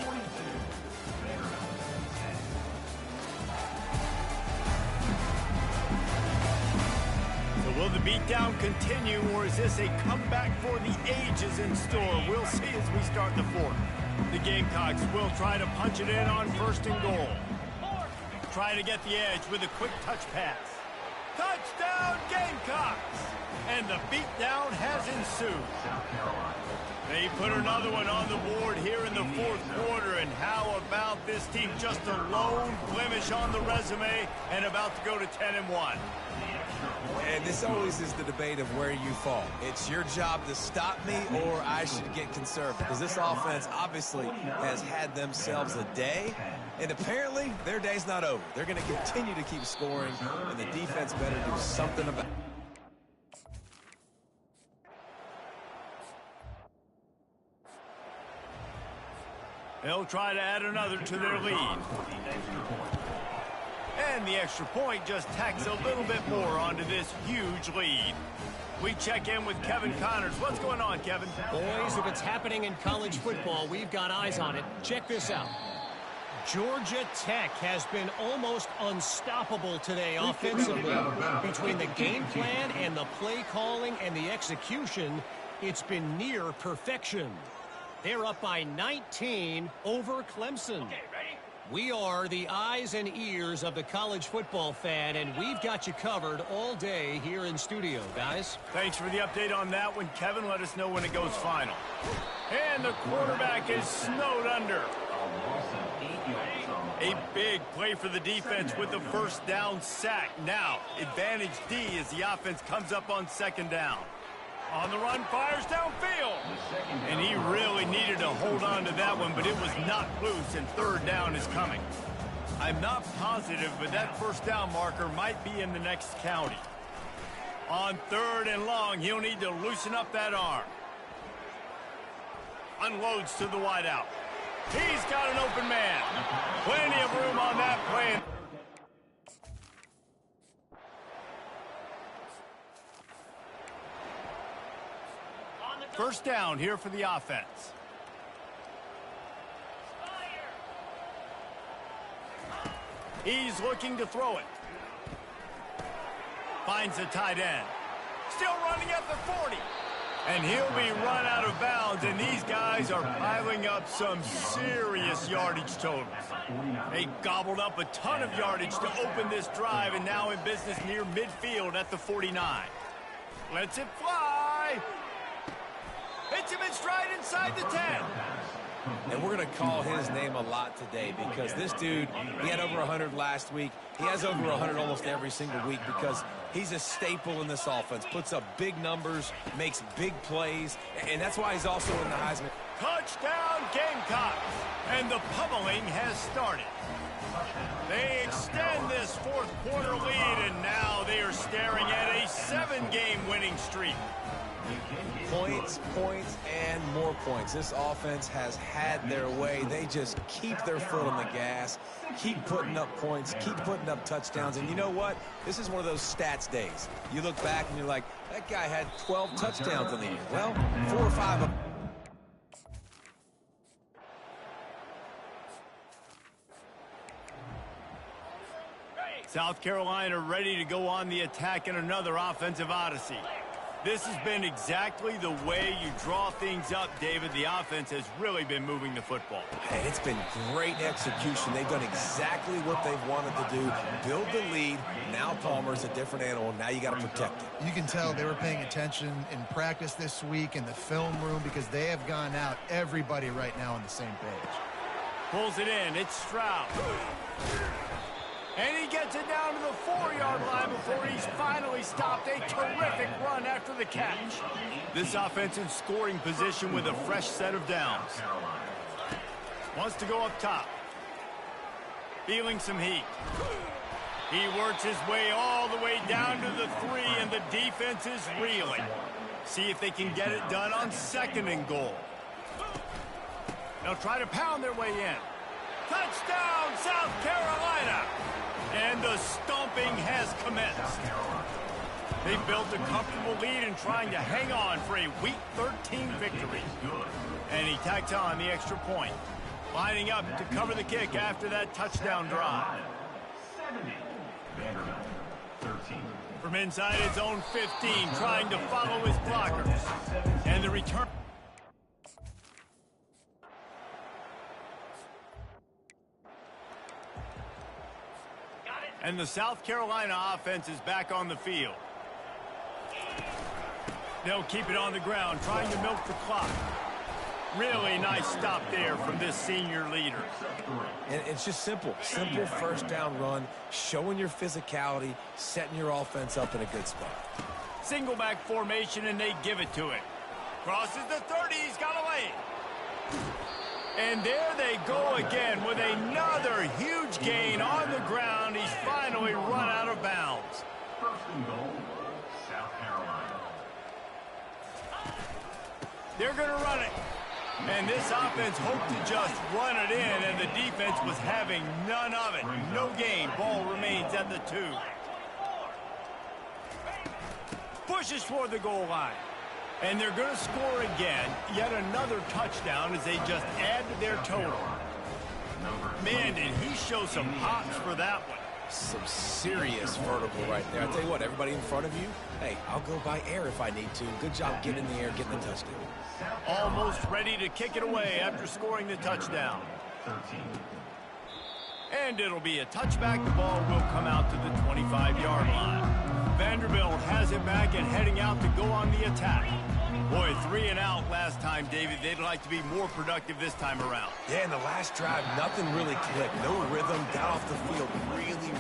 So will the beatdown continue, or is this a comeback for the ages in store? We'll see as we start the fourth. The Gamecocks will try to punch it in on 1st and goal. Try to get the edge with a quick touch pass. Touchdown, Gamecocks! And the beatdown has ensued. They put another one on the board here in the 4th quarter, and how about this team? Just a lone blemish on the resume and about to go to 10-1. And this always is the debate of where you fall. It's your job to stop me, or I should get conservative. Because this offense obviously has had themselves a day, and apparently their day's not over. They're going to continue to keep scoring, and the defense better do something about it. They'll try to add another to their lead. And the extra point just tacks a little bit more onto this huge lead. We check in with Kevin Connors. What's going on, Kevin? Boys, if it's happening in college football, we've got eyes on it. Check this out. Georgia Tech has been almost unstoppable today offensively. Between the game plan and the play calling and the execution, it's been near perfection. They're up by 19 over Clemson. We are the eyes and ears of the college football fan, and we've got you covered all day here in studio, guys. Thanks for the update on that one, Kevin. Let us know when it goes final. And the quarterback is snowed under. A big play for the defense with the 1st down sack. Now, advantage D as the offense comes up on 2nd down. On the run, fires downfield. And he really needed to hold on to that one, but it was not loose, and 3rd down is coming. I'm not positive, but that 1st down marker might be in the next county. On 3rd and long, he'll need to loosen up that arm. Unloads to the wideout. He's got an open man. Plenty of room on that play. 1st down here for the offense. He's looking to throw it. Finds the tight end. Still running at the 40. And he'll be run out of bounds, and these guys are piling up some serious yardage totals. They gobbled up a ton of yardage to open this drive, and now in business near midfield at the 49. Lets it fly. Hits him in stride inside the 10. And we're going to call his name a lot today because this dude, he had over 100 last week. He has over 100 almost every single week because he's a staple in this offense. Puts up big numbers, makes big plays, and that's why he's also in the Heisman. Touchdown, Gamecocks. And the pummeling has started. They extend this 4th quarter lead, and now they are staring at a 7-game winning streak. Points, points, and more points. This offense has had their way. They just keep their foot on the gas, keep putting up points, keep putting up touchdowns. And you know what? This is one of those stats days. You look back and you're like, that guy had 12 touchdowns in the year. Well, 4 or 5 of them. South Carolina ready to go on the attack in another offensive odyssey. This has been exactly the way you draw things up, David. The offense has really been moving the football. Hey, it's been great execution. They've done exactly what they've wanted to do. Build the lead. Now Palmer's a different animal. Now you got to protect it. You can tell they were paying attention in practice this week in the film room because they have gone out, everybody right now on the same page. Pulls it in. It's Stroud. And he gets it down to the 4-yard line before he's finally stopped. A terrific run after the catch. This offense in scoring position with a fresh set of downs. Wants to go up top. Feeling some heat. He works his way all the way down to the 3, and the defense is reeling. See if they can get it done on 2nd and goal. They'll try to pound their way in. Touchdown, South Carolina! And the stomping has commenced. They built a comfortable lead and trying to hang on for a Week 13 victory. And he tacks on the extra point. Lining up to cover the kick after that touchdown drive. 70. Vanderbilt, 13. From inside his own 15, trying to follow his blockers. And the return. And the South Carolina offense is back on the field. They'll keep it on the ground, trying to milk the clock. Really nice stop there from this senior leader. And it's just simple. Simple first down run, showing your physicality, setting your offense up in a good spot. Single back formation, and they give it to it. Crosses the 30, he's got away. And there they go again with another huge gain on the ground. He's finally run out of bounds. 1st and goal, South Carolina. They're going to run it. And this offense hoped to just run it in, and the defense was having none of it. No gain. Ball remains at the 2. Pushes toward the goal line. And they're going to score again. Yet another touchdown as they just add to their total. Man, did he show some hops for that one. Some serious vertical right there. I tell you what, everybody in front of you, hey, I'll go by air if I need to. Good job getting in the air, getting the touchdown. Almost ready to kick it away after scoring the touchdown. 13. And it'll be a touchback. The ball will come out to the 25-yard line. Vanderbilt has it back and heading out to go on the attack. Boy, 3 and out last time, David. They'd like to be more productive this time around. Yeah, in the last drive, nothing really clicked. No rhythm, got off the field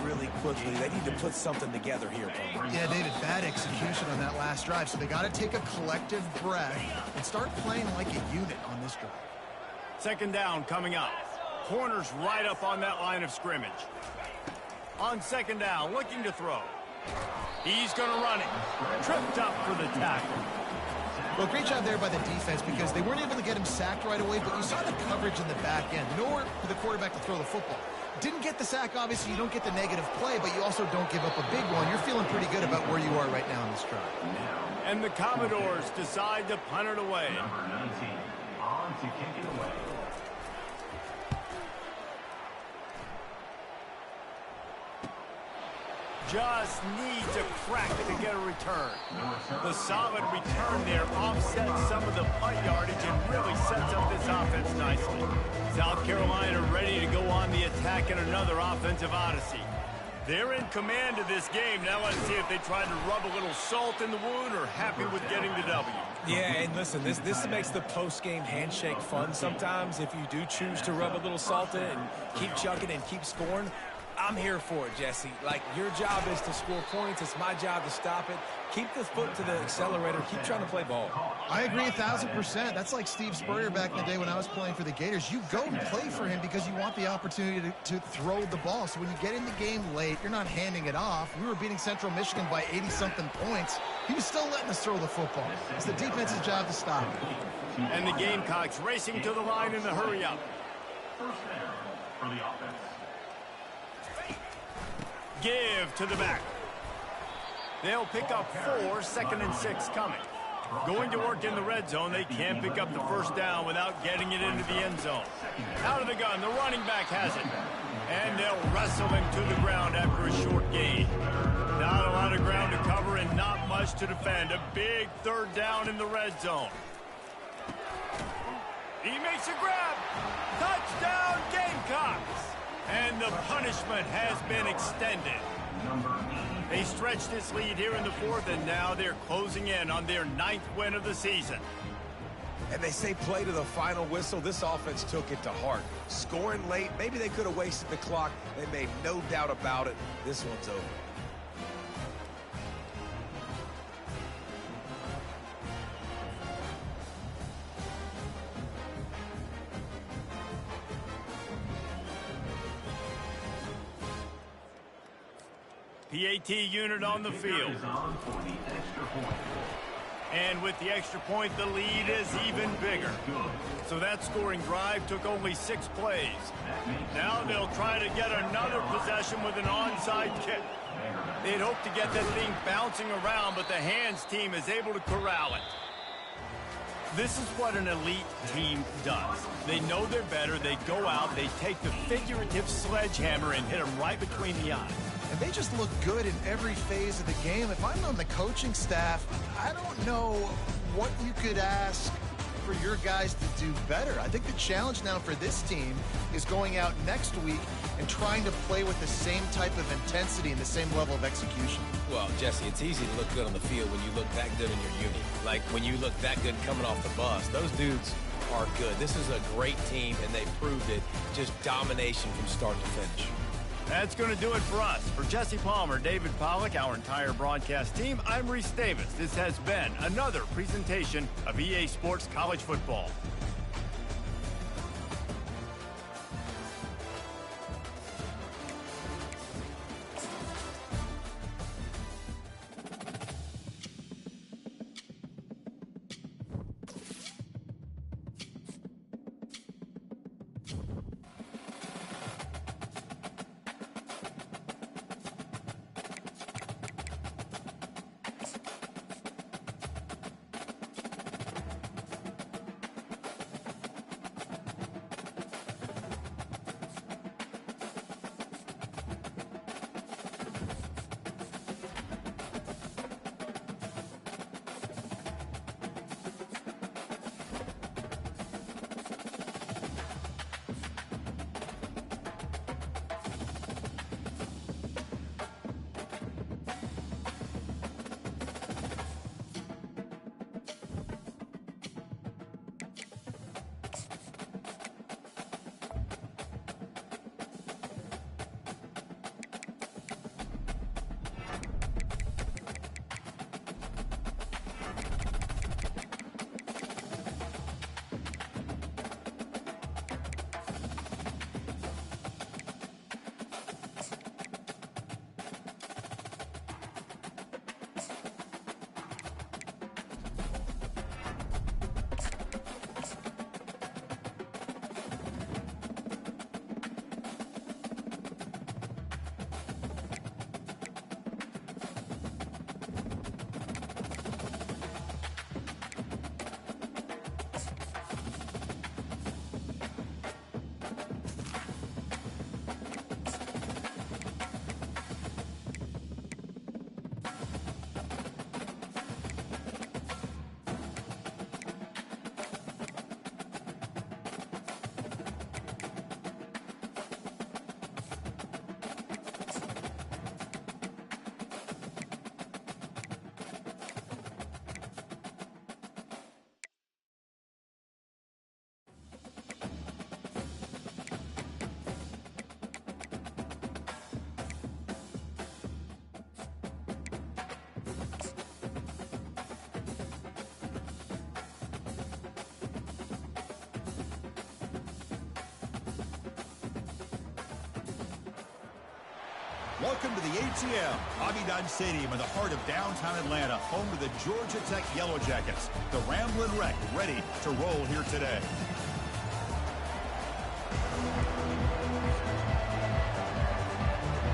really quickly. They need to put something together here, Palmer. Yeah, David, bad execution on that last drive, so they got to take a collective breath and start playing like a unit on this drive. 2nd down coming up. Corners right up on that line of scrimmage. On 2nd down, looking to throw. He's going to run it. Tripped up for the tackle. Well, great job there by the defense because they weren't able to get him sacked right away, but you saw the coverage in the back end. Nowhere for the quarterback to throw the football. Didn't get the sack, obviously. You don't get the negative play, but you also don't give up a big one. You're feeling pretty good about where you are right now in this drive. And the Commodores decide to punt it away. Number 19, on to kick it away. Just needs a crack to get a return. The solid return there offsets some of the punt yardage and really sets up this offense nicely. South Carolina ready to go on the attack in another offensive odyssey. They're in command of this game. Now let's see if they try to rub a little salt in the wound or happy with getting the W. Yeah, and listen, this makes the post-game handshake fun sometimes. If you do choose to rub a little salt in and keep chucking and keep scoring, I'm here for it, Jesse. Like, your job is to score points. It's my job to stop it. Keep the foot to the accelerator. Keep trying to play ball. I agree 1,000%. That's like Steve Spurrier back in the day when I was playing for the Gators. You go and play for him because you want the opportunity to throw the ball. So when you get in the game late, you're not handing it off. We were beating Central Michigan by 80-something points. He was still letting us throw the football. It's the defense's job to stop it. And the Gamecocks racing to the line in the hurry-up. 1st down for the offense. Give to the back. They'll pick up 4, 2nd and 6 coming. Going to work in the red zone. They can't pick up the 1st down without getting it into the end zone. Out of the gun, the running back has it. And they'll wrestle him to the ground after a short gain. Not a lot of ground to cover and not much to defend. A big 3rd down in the red zone. He makes a grab. Touchdown, Gamecocks. And the punishment has been extended. They stretched this lead here in the 4th, and now they're closing in on their 9th win of the season. And they say play to the final whistle. This offense took it to heart. Scoring late, maybe they could have wasted the clock. They made no doubt about it. This one's over. PAT unit on the field. And with the extra point, the lead is even bigger. So that scoring drive took only 6 plays. Now they'll try to get another possession with an onside kick. They'd hope to get that thing bouncing around, but the hands team is able to corral it. This is what an elite team does. They know they're better. They go out, they take the figurative sledgehammer and hit them right between the eyes. And they just look good in every phase of the game. If I'm on the coaching staff, I don't know what you could ask for your guys to do better. I think the challenge now for this team is going out next week and trying to play with the same type of intensity and the same level of execution. Well, Jesse, it's easy to look good on the field when you look that good in your unit. Like when you look that good coming off the bus. Those dudes are good. This is a great team, and they proved it. Just domination from start to finish. That's going to do it for us. For Jesse Palmer, David Pollack, our entire broadcast team, I'm Reese Davis. This has been another presentation of EA Sports College Football. Welcome to the ATM, Bobby-Dodd Stadium in the heart of downtown Atlanta, home to the Georgia Tech Yellow Jackets. The Ramblin' Wreck ready to roll here today.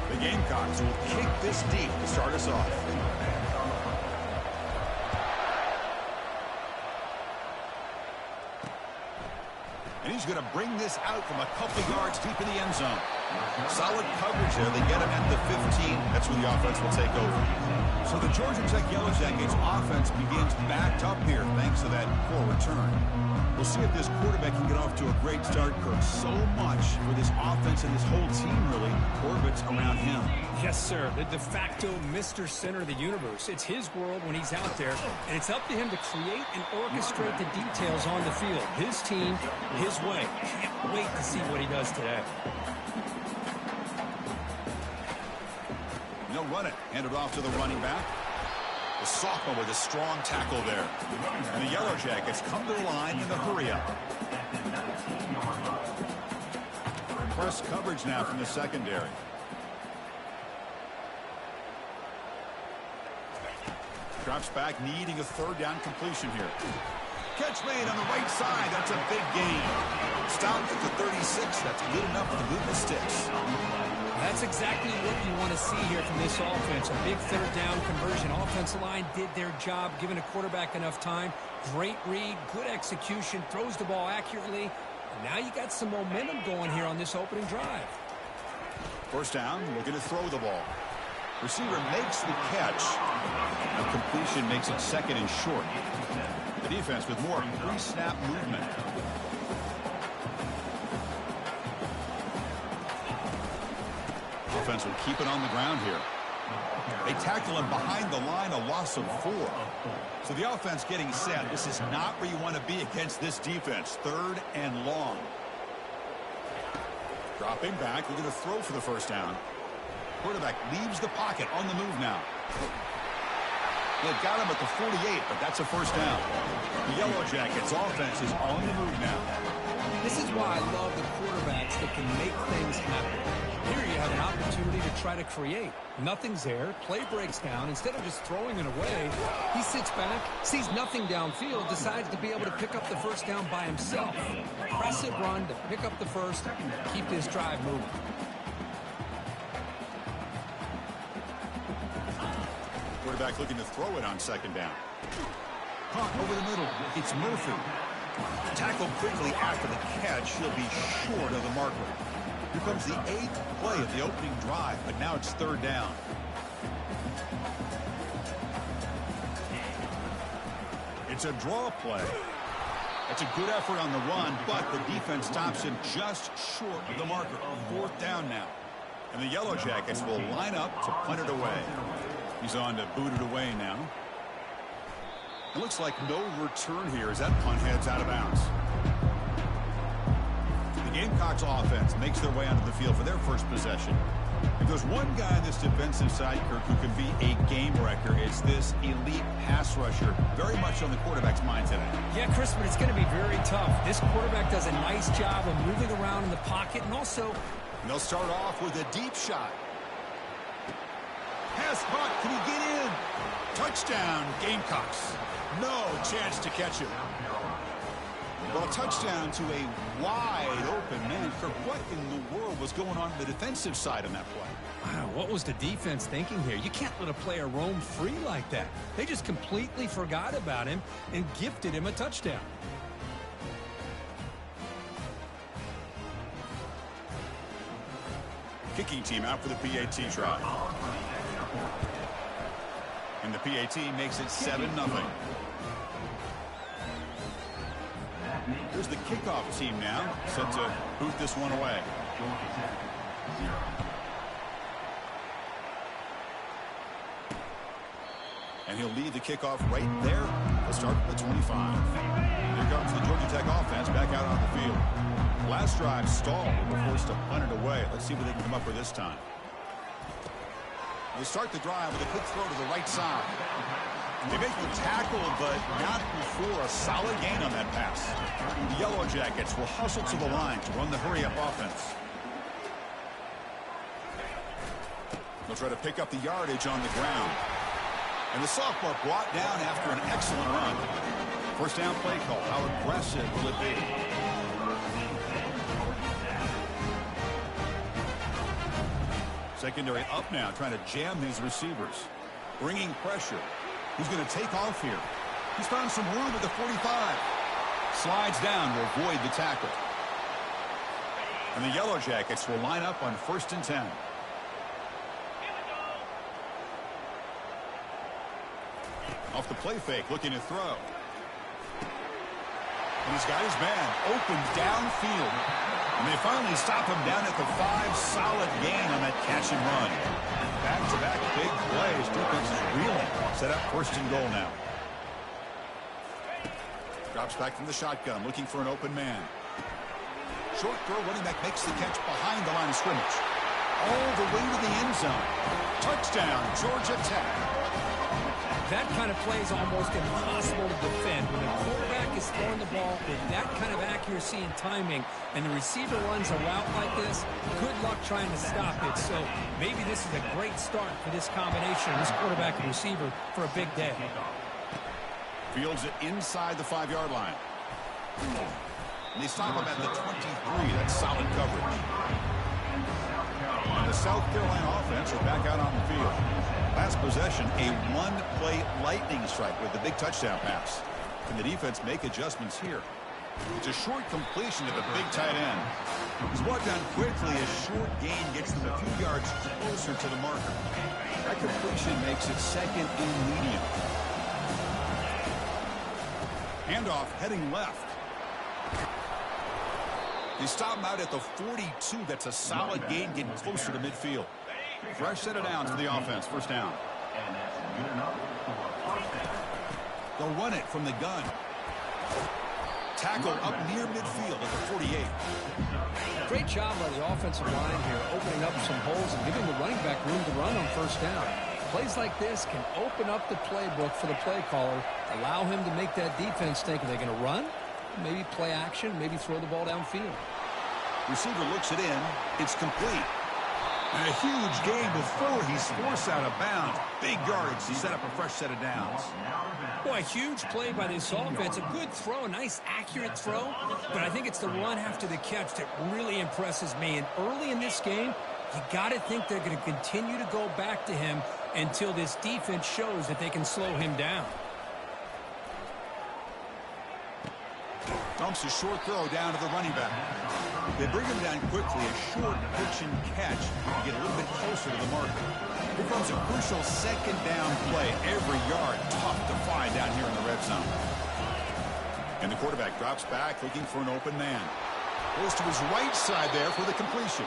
The Gamecocks will kick this deep to start us off. And he's going to bring this out from a couple yards deep in the end zone. Solid coverage there. They get him at the 15. That's where the offense will take over. So the Georgia Tech Yellow Jackets offense begins backed up here thanks to that poor return. We'll see if this quarterback can get off to a great start, Kirk. So much for this offense and this whole team really orbits around him. Yes, sir. The de facto Mr. Center of the universe. It's his world when he's out there, and it's up to him to create and orchestrate the details on the field. His team, his way. Can't wait to see what he does today. They'll run it. Hand it off to the running back. The sophomore with a strong tackle there. And the Yellow Jackets come to the line in the hurry-up. Press coverage now from the secondary. Drops back, needing a third down completion here. Catch made on the right side. That's a big gain. Stopped at the 36. That's good enough to move the sticks. That's exactly what you want to see here from this offense. A big third down conversion. Offensive line did their job, giving a quarterback enough time. Great read, good execution, throws the ball accurately. And now you got some momentum going here on this opening drive. First down, looking to throw the ball. Receiver makes the catch. A completion makes it second and short. The defense with more pre-snap movement. Offense will keep it on the ground here. They tackle him behind the line, a loss of 4. So the offense getting set. This is not where you want to be against this defense. Third and long. Dropping back, looking to throw for the first down. Quarterback leaves the pocket on the move now. They've got him at the 48, but that's a first down. The Yellow Jackets offense is on the move now. This is why I love the quarterbacks that can make things happen. Here you have an opportunity to try to create. Nothing's there. Play breaks down. Instead of just throwing it away, he sits back, sees nothing downfield, decides to be able to pick up the first down by himself. Impressive run to pick up the first, keep this drive moving. Quarterback looking to throw it on second down. Caught over the middle. It's Murphy. Tackled quickly after the catch. He'll be short of the marker. Here comes the 8th play of the opening drive, but now it's third down. It's a draw play. That's a good effort on the run, but the defense stops him just short of the marker. Fourth down now. And the Yellow Jackets will line up to punt it away. He's on to boot it away now. It looks like no return here as that punt heads out of bounds. The Gamecocks offense makes their way onto the field for their first possession. If there's one guy on this defensive side, Kirk, who can be a game wrecker, it's this elite pass rusher, very much on the quarterback's mind today. Yeah, Chris, but it's going to be very tough. This quarterback does a nice job of moving around in the pocket, and also... And they'll start off with a deep shot. Pass caught. Can he get in? Touchdown, Gamecocks. No chance to catch him. Well, a touchdown to a wide open man. Kirk, what in the world was going on the defensive side on that play? Wow, what was the defense thinking here? You can't let a player roam free like that. They just completely forgot about him and gifted him a touchdown. Kicking team out for the PAT try. And the PAT makes it 7-0. Here's the kickoff team now, set to boot this one away. And he'll lead the kickoff right there. He'll start at the 25. Here comes the Georgia Tech offense back out on the field. Last drive stalled. They were forced to punt it away. Let's see what they can come up with this time. They start the drive with a quick throw to the right side. They make the tackle, but not before a solid gain on that pass. The Yellow Jackets will hustle to the line to run the hurry-up offense. They'll try to pick up the yardage on the ground. And the sophomore brought down after an excellent run. First down play call. How aggressive will it be? Secondary up now, trying to jam these receivers. Bringing pressure. Who's going to take off here? He's found some room at the 45. Slides down to avoid the tackle. And the Yellow Jackets will line up on 1st and 10. Off the play fake, looking to throw. And he's got his man open downfield. And they finally stop him down at the 5. Solid gain on that catch and run. His defense is reeling. Set up first and goal now. Drops back from the shotgun, looking for an open man. Short throw, running back makes the catch behind the line of scrimmage. All the way to the end zone. Touchdown, Georgia Tech. That kind of play is almost impossible to defend. When the quarterback is throwing the ball with that kind of accuracy and timing, and the receiver runs a route like this, good luck trying to stop it. So maybe this is a great start for this combination, this quarterback and receiver, for a big day. Fields it inside the 5-yard line. And they stop him at the 23. That's solid coverage. And the South Carolina offense is back out on the field. Last possession, a one-play lightning strike with the big touchdown pass. Can the defense make adjustments here? It's a short completion to the big tight end. He's walked down quickly. A short gain gets them a few yards closer to the marker. That completion makes it second and medium. Handoff heading left. They stop him out at the 42. That's a solid gain, getting closer to midfield. Fresh set of downs for the offense. First down. They'll run it from the gun. Tackle up near midfield at the 48. Great job by the offensive line here, opening up some holes and giving the running back room to run on first down. Plays like this can open up the playbook for the play caller, allow him to make that defense think, are they going to run? Maybe play action, maybe throw the ball downfield. Receiver looks it in. It's complete. And a huge gain before he's forced out of bounds. Big yardage to set up a fresh set of downs. Boy, a huge play by this offense. A good throw, a nice accurate throw. But I think it's the run after the catch that really impresses me. And early in this game, you got to think they're going to continue to go back to him until this defense shows that they can slow him down. Dumps a short throw down to the running back. They bring him down quickly. A short pitch and catch to get a little bit closer to the marker. Here comes a crucial second down play. Every yard tough to find down here in the red zone. And the quarterback drops back looking for an open man. Goes to his right side there for the completion.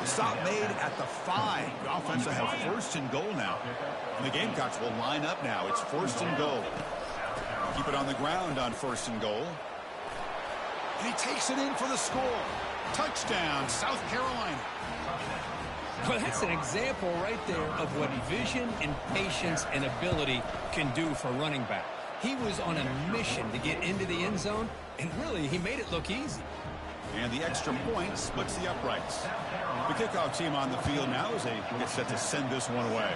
The stop made at the 5. The offense will have first and goal now. And the Gamecocks will line up now. It's first and goal. Keep it on the ground on first and goal. And he takes it in for the score. Touchdown, South Carolina. Well, that's an example right there of what vision and patience and ability can do for a running back. He was on a mission to get into the end zone, and really, he made it look easy. And the extra point splits the uprights. The kickoff team on the field now as they get set to send this one away.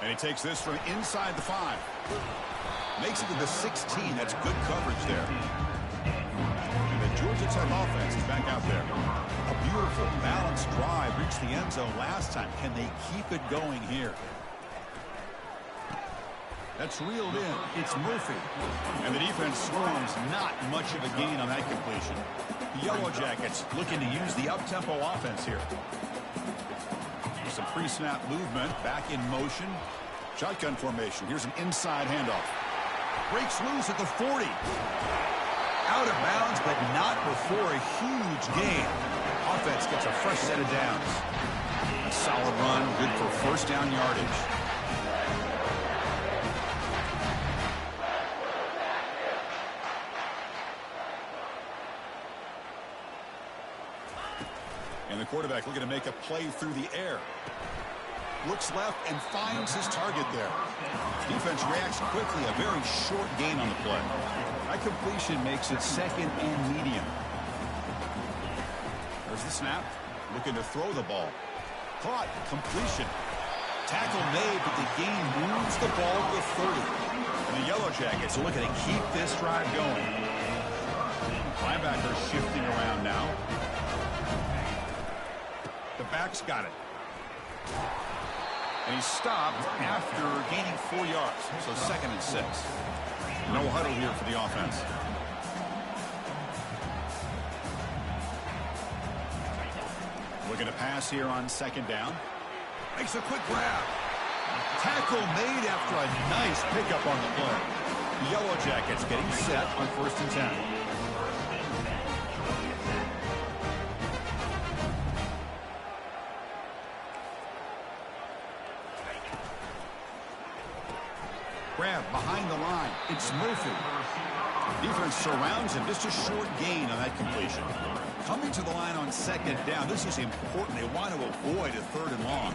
And he takes this from inside the 5. Makes it to the 16. That's good coverage there. And the Georgia Tech offense is back out there. A beautiful, balanced drive. Reached the end zone last time. Can they keep it going here? That's reeled in. It's Murphy. And the defense swarms. Not much of a gain on that completion. The Yellow Jackets looking to use the up-tempo offense here. Some pre-snap movement. Back in motion. Shotgun formation. Here's an inside handoff. Breaks loose at the 40. Out of bounds, but not before a huge gain. Offense gets a fresh set of downs. A solid run, good for first down yardage. And the quarterback looking to make a play through the air. Looks left and finds his target there. Defense reacts quickly. A very short gain on the play. That completion makes it second and medium. There's the snap. Looking to throw the ball. Caught. Completion. Tackle made, but the gain moves the ball to 30. And the Yellow Jackets are looking to keep this drive going. Linebacker shifting around now. The back's got it. And he stopped after gaining 4 yards. So second and 6. No huddle here for the offense. Looking to pass here on second down. Makes a quick grab. Tackle made after a nice pickup on the play. The Yellow Jackets getting set on first and 10. Grab behind the line. It's Murphy. Defense surrounds him. Just a short gain on that completion. Coming to the line on second down. This is important. They want to avoid a 3rd and long.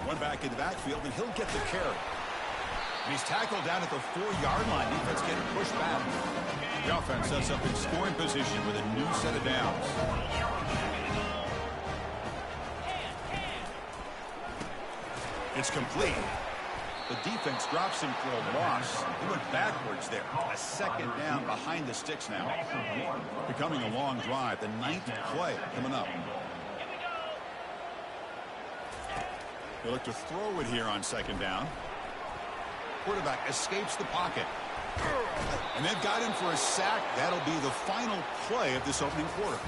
One back in the backfield, and he'll get the carry. And he's tackled down at the 4-yard line. Defense getting pushed back. The offense sets up in scoring position with a new set of downs. It's complete. The defense drops him for a loss. He went backwards there. A 2nd down behind the sticks now. Becoming a long drive. The 9th play coming up. They look to throw it here on 2nd down. Quarterback escapes the pocket. And they've got him for a sack. That'll be the final play of this opening quarter.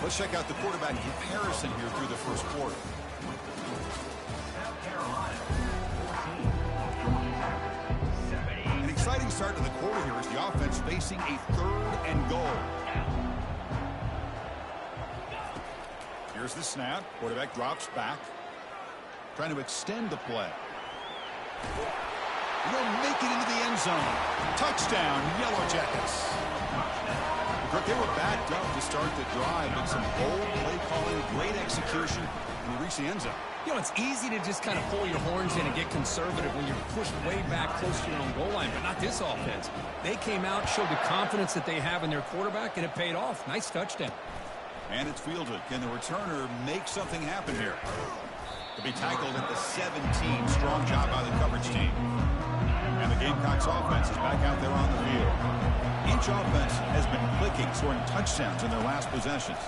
Let's check out the quarterback comparison here through the first quarter. An exciting start to the quarter here as the offense facing a 3rd and goal. Here's the snap. Quarterback drops back. Trying to extend the play. Will make it into the end zone. Touchdown, Yellow Jackets. They were backed up to start the drive, but some bold play calling, great execution, and they reach the end zone. You know, it's easy to just kind of pull your horns in and get conservative when you're pushed way back close to your own goal line, but not this offense. They came out, showed the confidence that they have in their quarterback, and it paid off. Nice touchdown. And it's fielded. Can the returner make something happen here? To be tackled at the 17. Strong job by the coverage team. And the Gamecocks offense is back out there on the field. Each offense has been clicking, scoring touchdowns in their last possessions.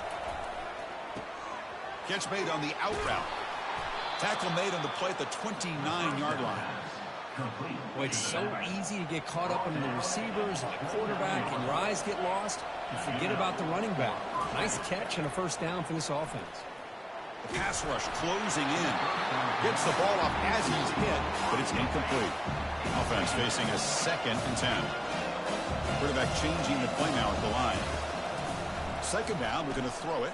Catch made on the out route. Tackle made on the play at the 29-yard line. Well, it's so easy to get caught up in the receivers and the quarterback, and your eyes get lost. You forget about the running back. Nice catch and a 1st down for this offense. The pass rush closing in. Gets the ball off as he's hit, but it's incomplete. Offense facing a 2nd and 10. Quarterback changing the play now at the line. 2nd down, we're going to throw it.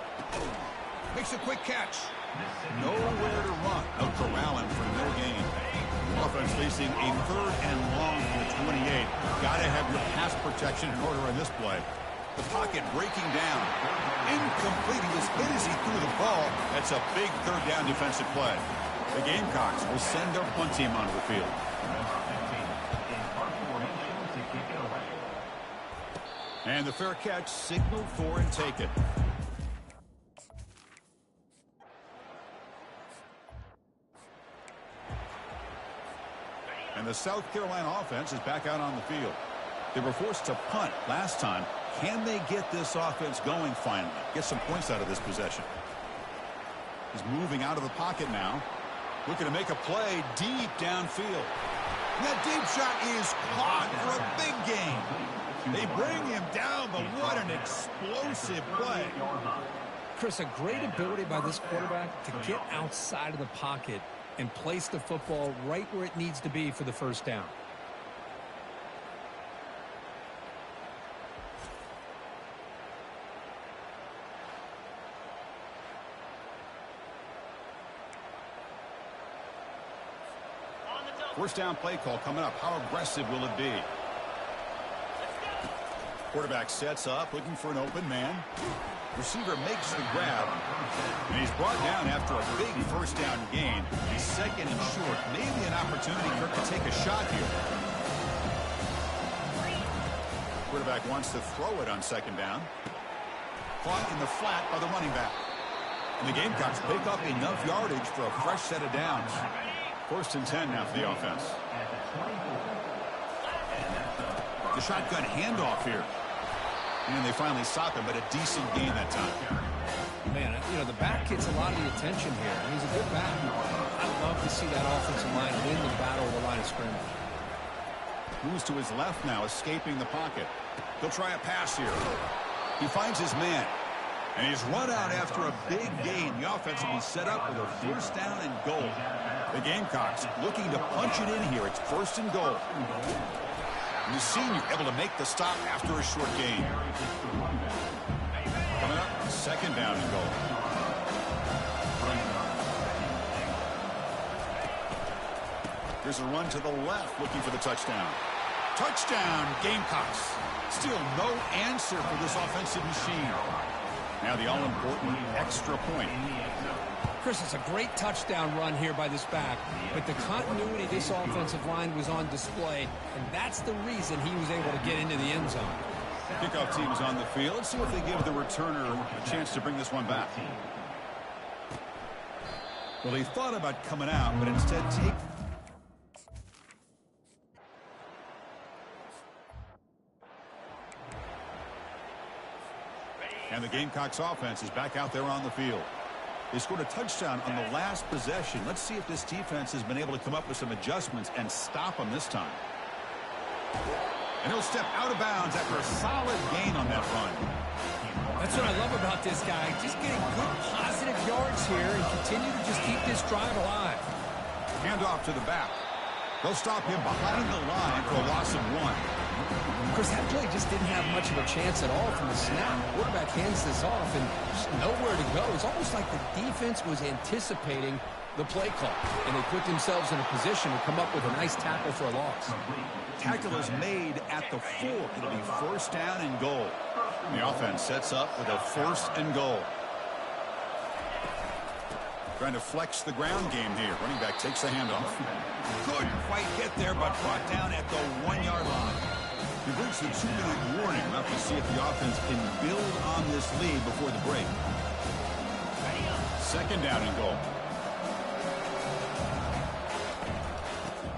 Makes a quick catch. Nowhere to run. They'll corral him for no gain. Offense facing a 3rd and long from the 28. Got to have your pass protection in order in this play. The pocket breaking down. Incomplete. He was hit as he threw the ball. That's a big 3rd down defensive play. The Gamecocks will send their punt team onto the field. And the fair catch signaled for and taken. And the South Carolina offense is back out on the field. They were forced to punt last time. Can they get this offense going finally? Get some points out of this possession. He's moving out of the pocket now. Looking to make a play deep downfield. And that deep shot is caught for a big gain. They bring him down, but what an explosive play. Chris, a great ability by this quarterback to get outside of the pocket and place the football right where it needs to be for the 1st down. First down play call coming up. How aggressive will it be? Quarterback sets up, looking for an open man. Receiver makes the grab. And he's brought down after a big 1st down gain. He's 2nd and short. Maybe an opportunity, Kirk, to take a shot here. Quarterback wants to throw it on 2nd down. Caught in the flat by the running back. And the Gamecocks pick up enough yardage for a fresh set of downs. 1st and 10 now for the offense. The shotgun handoff here. And they finally stop him, but a decent gain that time. Man, you know, the back gets a lot of the attention here, and he's a good back. I'd love to see that offensive line win the battle of the line of scrimmage. Moves to his left now, escaping the pocket. He'll try a pass here. He finds his man. And he's run out after a big gain. The offense will be set up with a 1st down and goal. The Gamecocks looking to punch it in here. It's 1st and goal. And the senior able to make the stop after a short gain. Coming up, 2nd down and goal. Here's a run to the left, looking for the touchdown. Touchdown, Gamecocks. Still no answer for this offensive machine. Now the all-important extra point. Chris, it's a great touchdown run here by this back, but the continuity of this offensive line was on display, and that's the reason he was able to get into the end zone. Kickoff team is on the field. Let's see if they give the returner a chance to bring this one back. Well, they thought about coming out, but instead take... And the Gamecocks offense is back out there on the field. They scored a touchdown on the last possession. Let's see if this defense has been able to come up with some adjustments and stop them this time. And he'll step out of bounds after a solid gain on that run. That's what I love about this guy. Just getting good, positive yards here and continue to just keep this drive alive. Hand off to the back. They'll stop him behind the line for a loss of 1. Chris, that play just didn't have much of a chance at all from the snap. The quarterback hands this off and just nowhere to go. It's almost like the defense was anticipating the play call, and they put themselves in a position to come up with a nice tackle for a loss. Tackle is made at the 4. It'll be first down and goal. The offense sets up with a first and goal. Trying to flex the ground game here. Running back takes the handoff. Couldn't quite get there, but brought down at the 1-yard line. He brings the 2-minute warning. We'll have to see if the offense can build on this lead before the break. Second down and goal.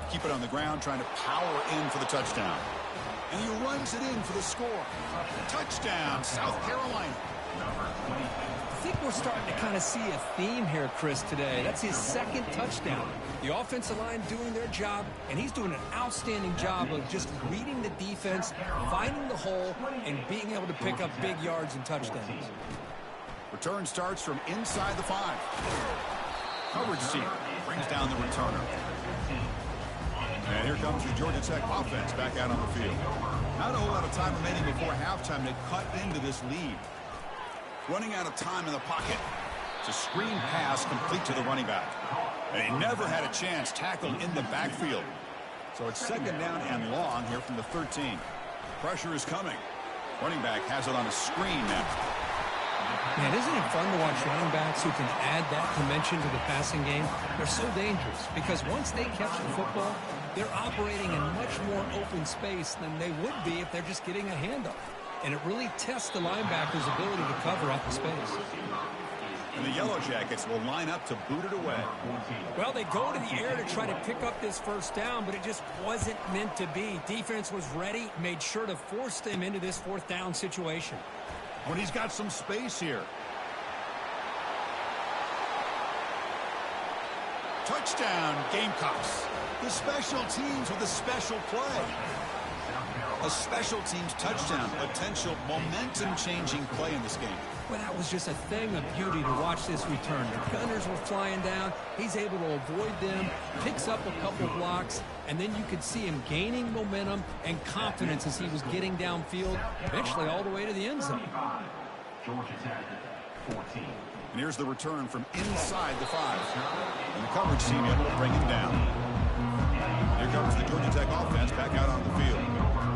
Keep it on the ground, trying to power in for the touchdown. And he runs it in for the score. Touchdown, South Carolina. I think we're starting to kind of see a theme here, Chris, today. That's his second touchdown. The offensive line doing their job, and he's doing an outstanding job of just reading the defense, finding the hole, and being able to pick up big yards and touchdowns. Return starts from inside the 5. Coverage team brings down the returner. And here comes the Georgia Tech offense back out on the field. Not a whole lot of time remaining before halftime to cut into this lead. Running out of time in the pocket. It's a screen pass complete to the running back. And he never had a chance tackled in the backfield. So it's second down and long here from the 13. Pressure is coming. Running back has it on a screen now. Man, isn't it fun to watch running backs who can add that dimension to the passing game? They're so dangerous because once they catch the football, they're operating in much more open space than they would be if they're just getting a handoff. And it really tests the linebacker's ability to cover up the space. And the Yellow Jackets will line up to boot it away. Well, they go to the air to try to pick up this first down, but it just wasn't meant to be. Defense was ready, made sure to force them into this fourth down situation. When he's got some space here. Touchdown, Gamecocks. The special teams with a special play. A special teams touchdown, potential momentum-changing play in this game. Well, that was just a thing of beauty to watch this return. The Gunners were flying down. He's able to avoid them, picks up a couple blocks, and then you could see him gaining momentum and confidence as he was getting downfield, eventually all the way to the end zone. Georgia Tech, 14. And here's the return from inside the 5. And the coverage team able to bring him down. Here comes the Georgia Tech offense back out on the field.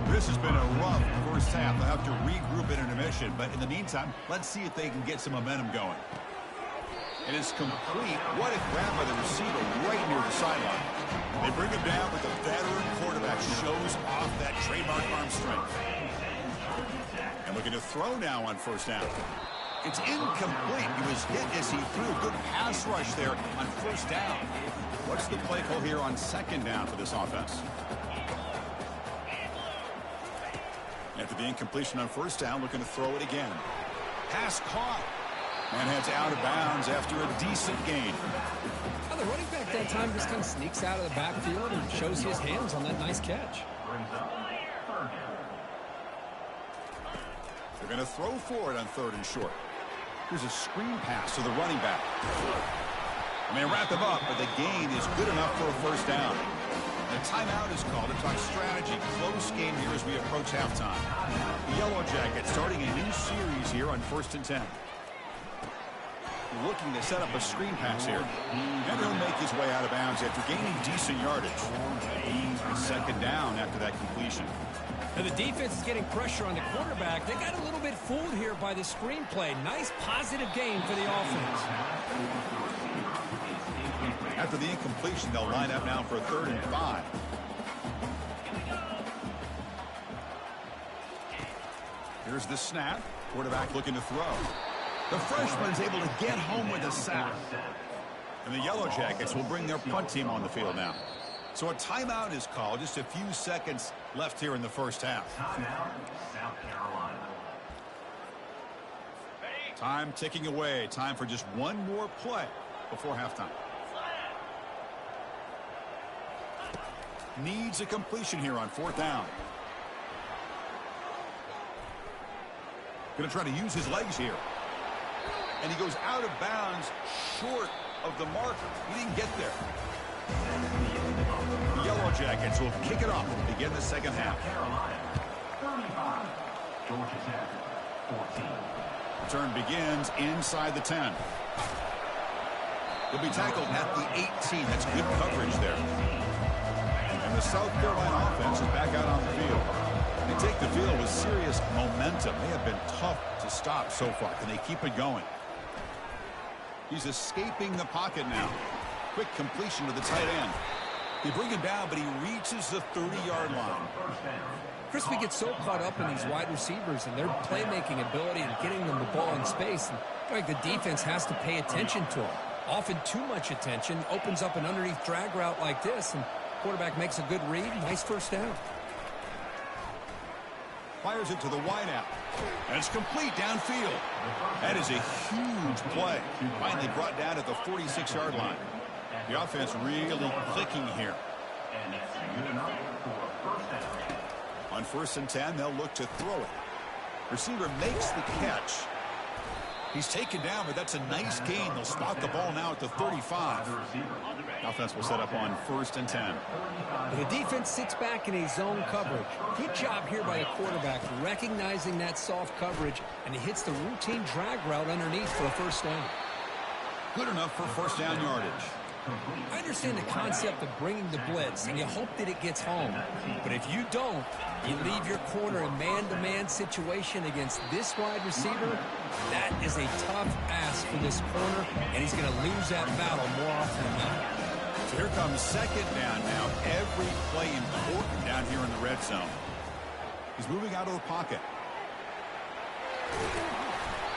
This has been a rough first half. They'll have to regroup in intermission, but in the meantime, let's see if they can get some momentum going. And it's complete. What a grab by the receiver right near the sideline. They bring him down, but the veteran quarterback shows off that trademark arm strength. And looking to throw now on first down. It's incomplete. He was hit as he threw a good pass rush there on first down. What's the play call here on second down for this offense? After the incompletion on first down, looking to throw it again. Pass caught. And heads out of bounds after a decent gain. Well, the running back that time just kind of sneaks out of the backfield and shows his hands on that nice catch. They're going to throw for it on third and short. Here's a screen pass to the running back. And they wrap him up, but the gain is good enough for a first down. The timeout is called to talk strategy. Close game here as we approach halftime. The Yellow Jackets starting a new series here on 1st and 10. looking to set up a screen pass here. And he'll make his way out of bounds after gaining decent yardage. Second down after that completion. And the defense is getting pressure on the quarterback. They got a little bit fooled here by the screenplay. Nice positive game for the offense. After the incompletion, they'll line up now for a 3rd and 5. Here's the snap. Quarterback looking to throw. The freshman's able to get home with a sack. And the Yellow Jackets will bring their punt team on the field now. So a timeout is called. Just a few seconds left here in the first half. Timeout, South Carolina. Time ticking away. Time for just one more play before halftime. Needs a completion here on 4th down. Going to try to use his legs here. And he goes out of bounds short of the marker. He didn't get there. The Yellow Jackets will kick it off and begin the second half. Carolina, 35. Georgia Tech, 14. Return begins inside the 10. He'll be tackled at the 18. That's good coverage there. And the South Carolina offense is back out on the field. They take the field with serious momentum. They have been tough to stop so far. Can they keep it going? He's escaping the pocket now. Quick completion to the tight end. They bring him down, but he reaches the 30-yard line. Chris, we get so caught up in these wide receivers and their playmaking ability and getting them the ball in space. And the defense has to pay attention to them. Often too much attention opens up an underneath drag route like this, and quarterback makes a good read. Nice first down. Fires it to the wideout. And it's complete downfield. That is a huge play. Finally brought down at the 46-yard line. The offense really clicking here. And that's good enough for a first down. On 1st and 10, they'll look to throw it. Receiver makes the catch. He's taken down, but that's a nice gain. They'll spot the ball now at the 35. Offense will set up on 1st and 10. The defense sits back in a zone coverage. Good job here by the quarterback, recognizing that soft coverage, and he hits the routine drag route underneath for a first down. Good enough for first down yardage. I understand the concept of bringing the blitz, and you hope that it gets home. But if you don't, you leave your corner in man-to-man situation against this wide receiver. That is a tough ask for this corner, and he's going to lose that battle more often than not. So here comes second down now. Every play important down here in the red zone. He's moving out of the pocket.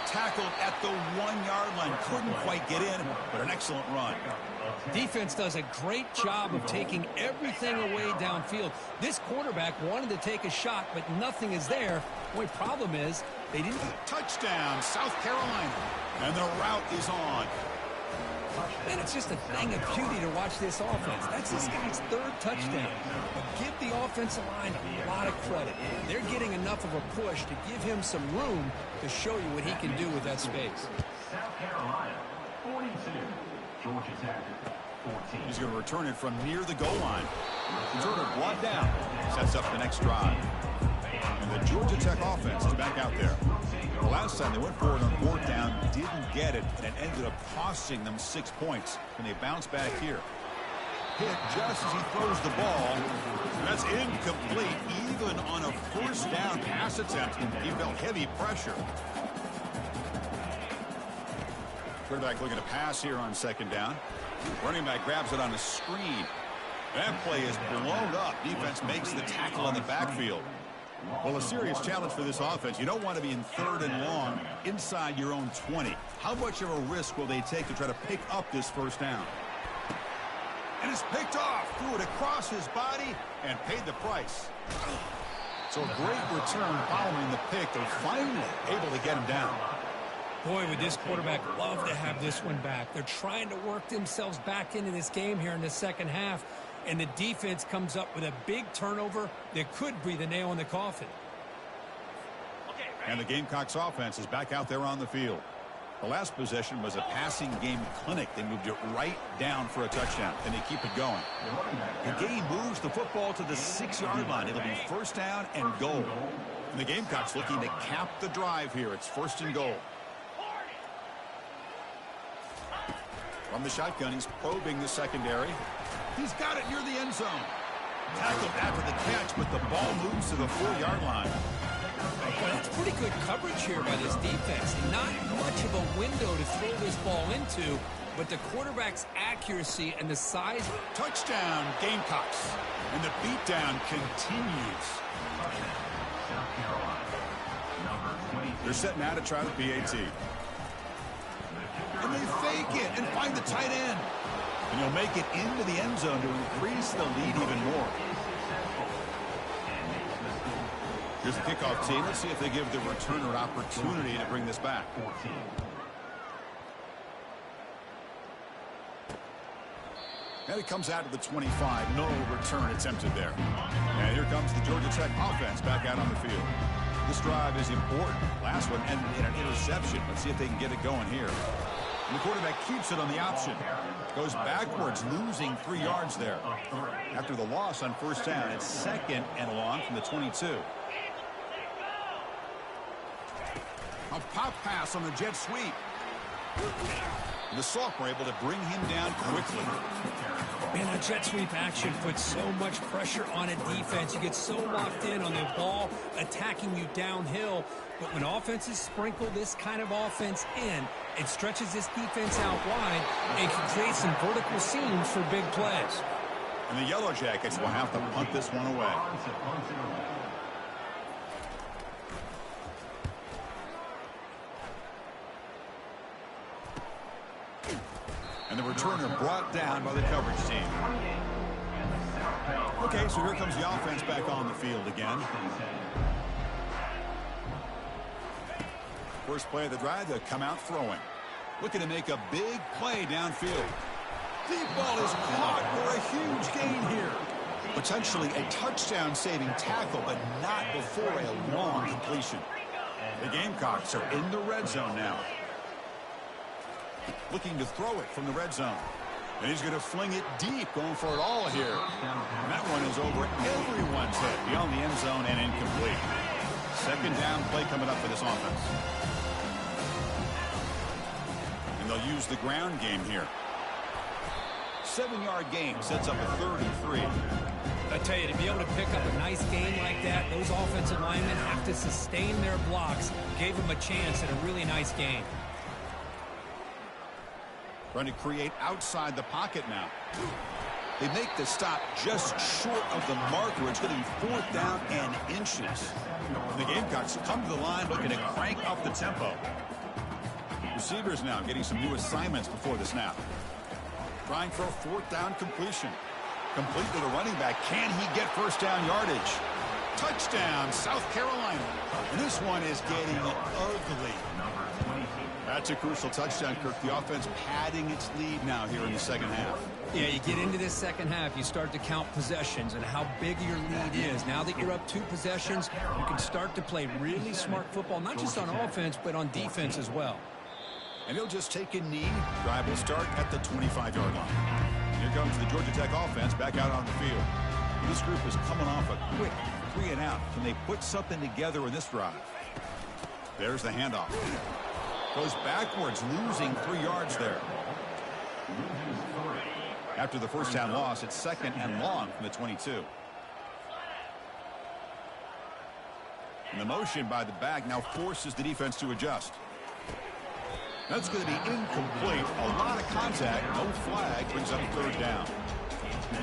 Tackled at the 1-yard line. Couldn't quite get in, but an excellent run. Defense does a great job of taking everything away downfield. This quarterback wanted to take a shot, but nothing is there. The only problem is they didn't. Touchdown, South Carolina. And the route is on. And it's just a thing of beauty to watch this offense. That's this guy's 3rd touchdown. But give the offensive line a lot of credit. They're getting enough of a push to give him some room to show you what he can do with that space. South Carolina, 42. Georgia Tech, 14. He's going to return it from near the goal line. Returner brought down. Sets up the next drive. And the Georgia Tech offense is back out there. The last time they went forward on 4th down, didn't get it, and it ended up costing them 6 points. And they bounce back here. Hit just as he throws the ball. That's incomplete. Even on a first down pass attempt, he felt heavy pressure. Quarterback looking to pass here on 2nd down. Running back grabs it on a screen. That play is blown up. Defense makes the tackle in the backfield. Well, a serious challenge for this offense. You don't want to be in 3rd and long inside your own 20. How much of a risk will they take to try to pick up this first down? And it's picked off. Threw it across his body and paid the price. So a great return following the pick. They're finally able to get him down. Boy, would this quarterback love to have this one back. They're trying to work themselves back into this game here in the second half, and the defense comes up with a big turnover that could be the nail in the coffin. And the Gamecocks offense is back out there on the field. The last possession was a passing game clinic. They moved it right down for a touchdown, and they keep it going. The game moves the football to the 6-yard line. It'll be first down and goal. And the Gamecocks looking to cap the drive here. It's 1st and goal. From the shotgun, he's probing the secondary. He's got it near the end zone. Tackled after the catch, but the ball moves to the 4-yard line. Well, that's pretty good coverage here by this defense. Not much of a window to throw this ball into, but the quarterback's accuracy and the size. Touchdown, Gamecocks. And the beatdown continues. They're setting out to try the PAT. And they fake it and find the tight end. And he'll make it into the end zone to increase the lead even more. Here's the kickoff team. Let's see if they give the returner an opportunity to bring this back. And it comes out to the 25. No return attempted there. And here comes the Georgia Tech offense back out on the field. This drive is important. Last one ended in an interception. Let's see if they can get it going here. And the quarterback keeps it on the option. Goes backwards, losing 3 yards there. After the loss on first down, it's 2nd and long from the 22. A pop pass on the jet sweep. And the Soft were able to bring him down quickly. Man, that jet sweep action puts so much pressure on a defense. You get so locked in on the ball attacking you downhill. But when offenses sprinkle this kind of offense in, it stretches this defense out wide and can create some vertical seams for big plays. And the Yellow Jackets will have to punt this one away. And the returner brought down by the coverage team. Okay, so here comes the offense back on the field again. First play of the drive, they'll come out throwing. Looking to make a big play downfield. Deep ball is caught for a huge gain here. Potentially a touchdown-saving tackle, but not before a long completion. The Gamecocks are in the red zone now. Looking to throw it from the red zone. And he's going to fling it deep, going for it all here. And that one is over everyone's head, beyond the end zone and incomplete. 2nd down play coming up for this offense. And they'll use the ground game here. 7-yard gain sets up a 3rd and 3. I tell you, to be able to pick up a nice game like that, those offensive linemen have to sustain their blocks. Gave them a chance at a really nice game. Trying to create outside the pocket now. They make the stop just short of the marker. It's going to be 4th down and inches. The Gamecocks come to the line looking to crank up the tempo. Receivers now getting some new assignments before the snap. Trying for a 4th down completion. Complete to the running back. Can he get first down yardage? Touchdown, South Carolina. And this one is getting ugly. That's a crucial touchdown, Kirk. The offense padding its lead now here in the 2nd half. Yeah, you get into this 2nd half, you start to count possessions and how big your lead is. Now that you're up 2 possessions, you can start to play really smart football, not just on offense, but on defense as well. And he'll just take a knee. Drive will start at the 25-yard line. Here comes the Georgia Tech offense back out on the field. This group is coming off a quick 3 and out. Can they put something together in this drive? There's the handoff. Goes backwards, losing 3 yards there. After the first down loss, it's 2nd and long from the 22. And the motion by the back now forces the defense to adjust. That's going to be incomplete. A lot of contact. No flag. Brings up 3rd down.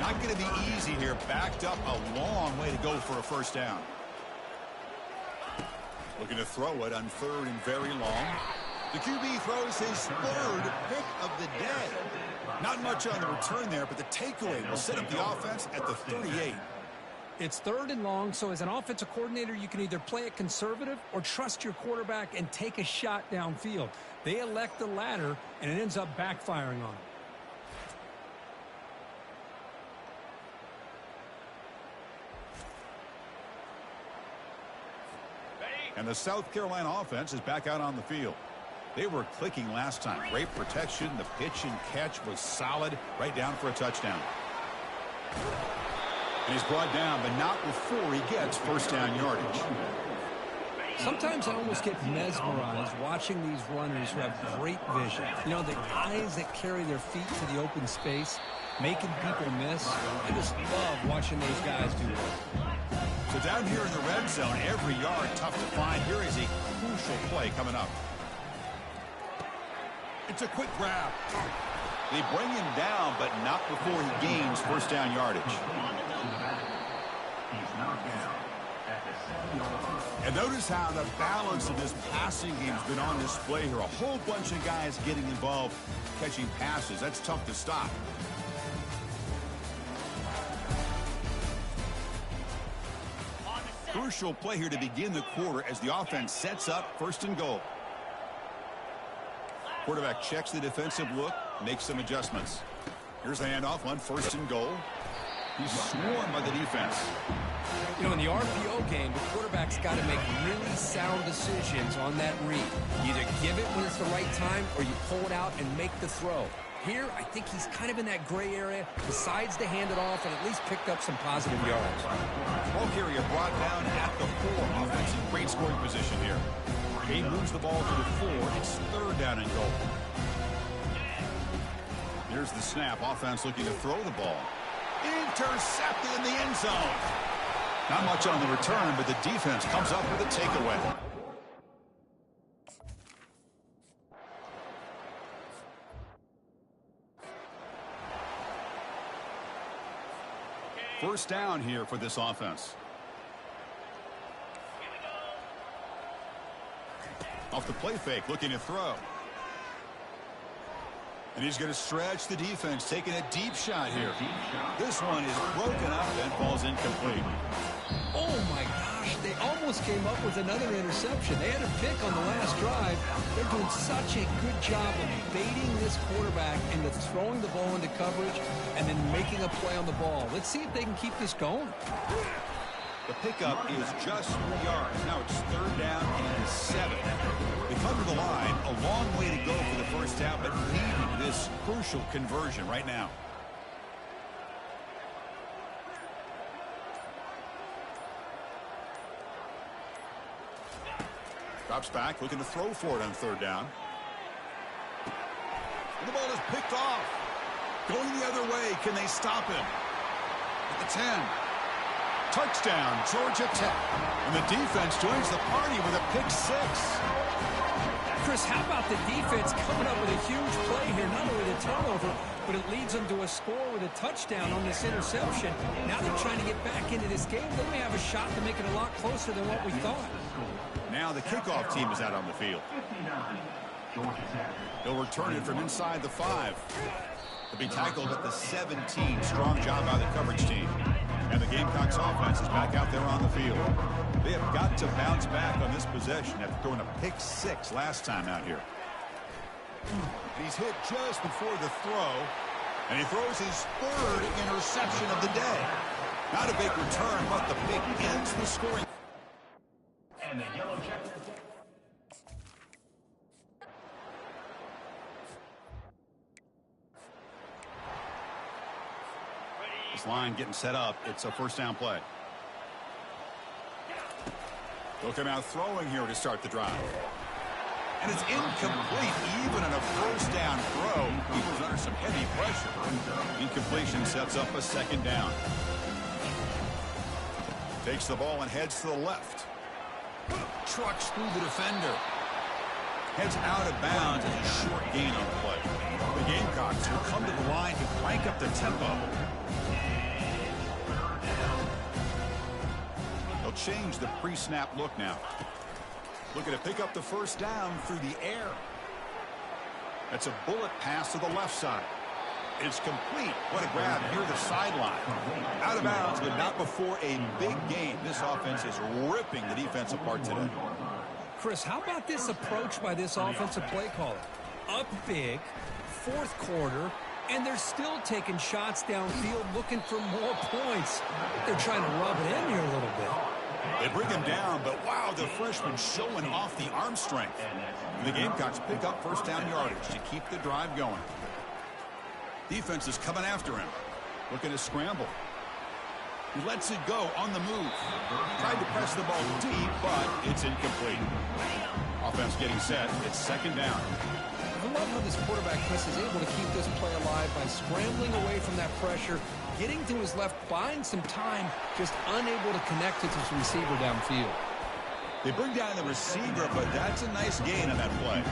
Not going to be easy here. Backed up a long way to go for a first down. Looking to throw it on 3rd and very long. The QB throws his 3rd pick of the day. Not much on the return there, but the takeaway will set up the offense at the 38. It's 3rd and long, so as an offensive coordinator, you can either play it conservative or trust your quarterback and take a shot downfield. They elect the latter, and it ends up backfiring on them. And the South Carolina offense is back out on the field. They were clicking last time. Great protection. The pitch and catch was solid. Right down for a touchdown. And he's brought down, but not before he gets first down yardage. Sometimes I almost get mesmerized watching these runners who have great vision. You know, the eyes that carry their feet to the open space, making people miss. I just love watching those guys do that. So down here in the red zone, every yard tough to find. Here is a crucial play coming up. It's a quick grab. They bring him down, but not before he gains first down yardage. And notice how the balance of this passing game has been on display here. A whole bunch of guys getting involved catching passes. That's tough to stop. Crucial play here to begin the quarter as the offense sets up first and goal. Quarterback checks the defensive look, makes some adjustments. Here's the handoff on first and goal. He's swarmed by the defense. You know, in the RPO game, the quarterback's got to make really sound decisions on that read. You either give it when it's the right time or you pull it out and make the throw. Here, I think he's kind of in that gray area, decides to hand it off and at least picked up some positive yards. Ball carrier brought down at the 4. Offense in great scoring position here. He moves the ball to the 4. It's third down and goal. Here's the snap. Offense looking to throw the ball. Intercepted in the end zone. Not much on the return, but the defense comes up with a takeaway. First down here for this offense. Off the play fake, looking to throw. And he's going to stretch the defense, taking a deep shot here. This one is broken up and falls incomplete. Oh, my gosh. They almost came up with another interception. They had a pick on the last drive. They're doing such a good job of baiting this quarterback into throwing the ball into coverage and then making a play on the ball. Let's see if they can keep this going. The pickup is just 3 yards. Now it's third down and 7. They come to the line. A long way to go for the first down, but needing this crucial conversion right now. Drops back, looking to throw for it on third down. And the ball is picked off. Going the other way. Can they stop him? At the 10. Touchdown, Georgia Tech. And the defense joins the party with a pick 6. Chris, how about the defense coming up with a huge play here? Not only the turnover, but it leads them to a score with a touchdown on this interception. Now they're trying to get back into this game. They may have a shot to make it a lot closer than what we thought. Now the kickoff team is out on the field. They'll return it from inside the 5. They'll be tackled at the 17. Strong job by the coverage team. And the Gamecocks offense is back out there on the field. They have got to bounce back on this possession after throwing a pick 6 last time out here. He's hit just before the throw, and he throws his 3rd interception of the day. Not a big return, but the pick ends the scoring. And the yellow checker. This line getting set up. It's a first down play. They'll come out throwing here to start the drive. And it's incomplete even on a first down throw. He was under some heavy pressure. Incompletion sets up a second down. Takes the ball and heads to the left. Trucks through the defender. Heads out of bounds as a short gain on the play. The Gamecocks will come to the line to crank up the tempo. They'll change the pre-snap look now. Looking to pick up the first down through the air. That's a bullet pass to the left side. It's complete. What a grab near the sideline. Out of bounds, but not before a big game. This offense is ripping the defense apart today. Chris, how about this approach by this offensive play caller? Up big, 4th quarter, and they're still taking shots downfield looking for more points. They're trying to rub it in here a little bit. They bring him down, but wow, the freshman showing off the arm strength. And the Gamecocks pick up first down yardage to keep the drive going. Defense is coming after him. Looking to scramble. He lets it go on the move. Tried to press the ball deep, but it's incomplete. Offense getting set. It's second down. I love how this quarterback, Chris, is able to keep this play alive by scrambling away from that pressure, getting to his left, buying some time, just unable to connect with his receiver downfield. They bring down the receiver, but that's a nice gain on that play.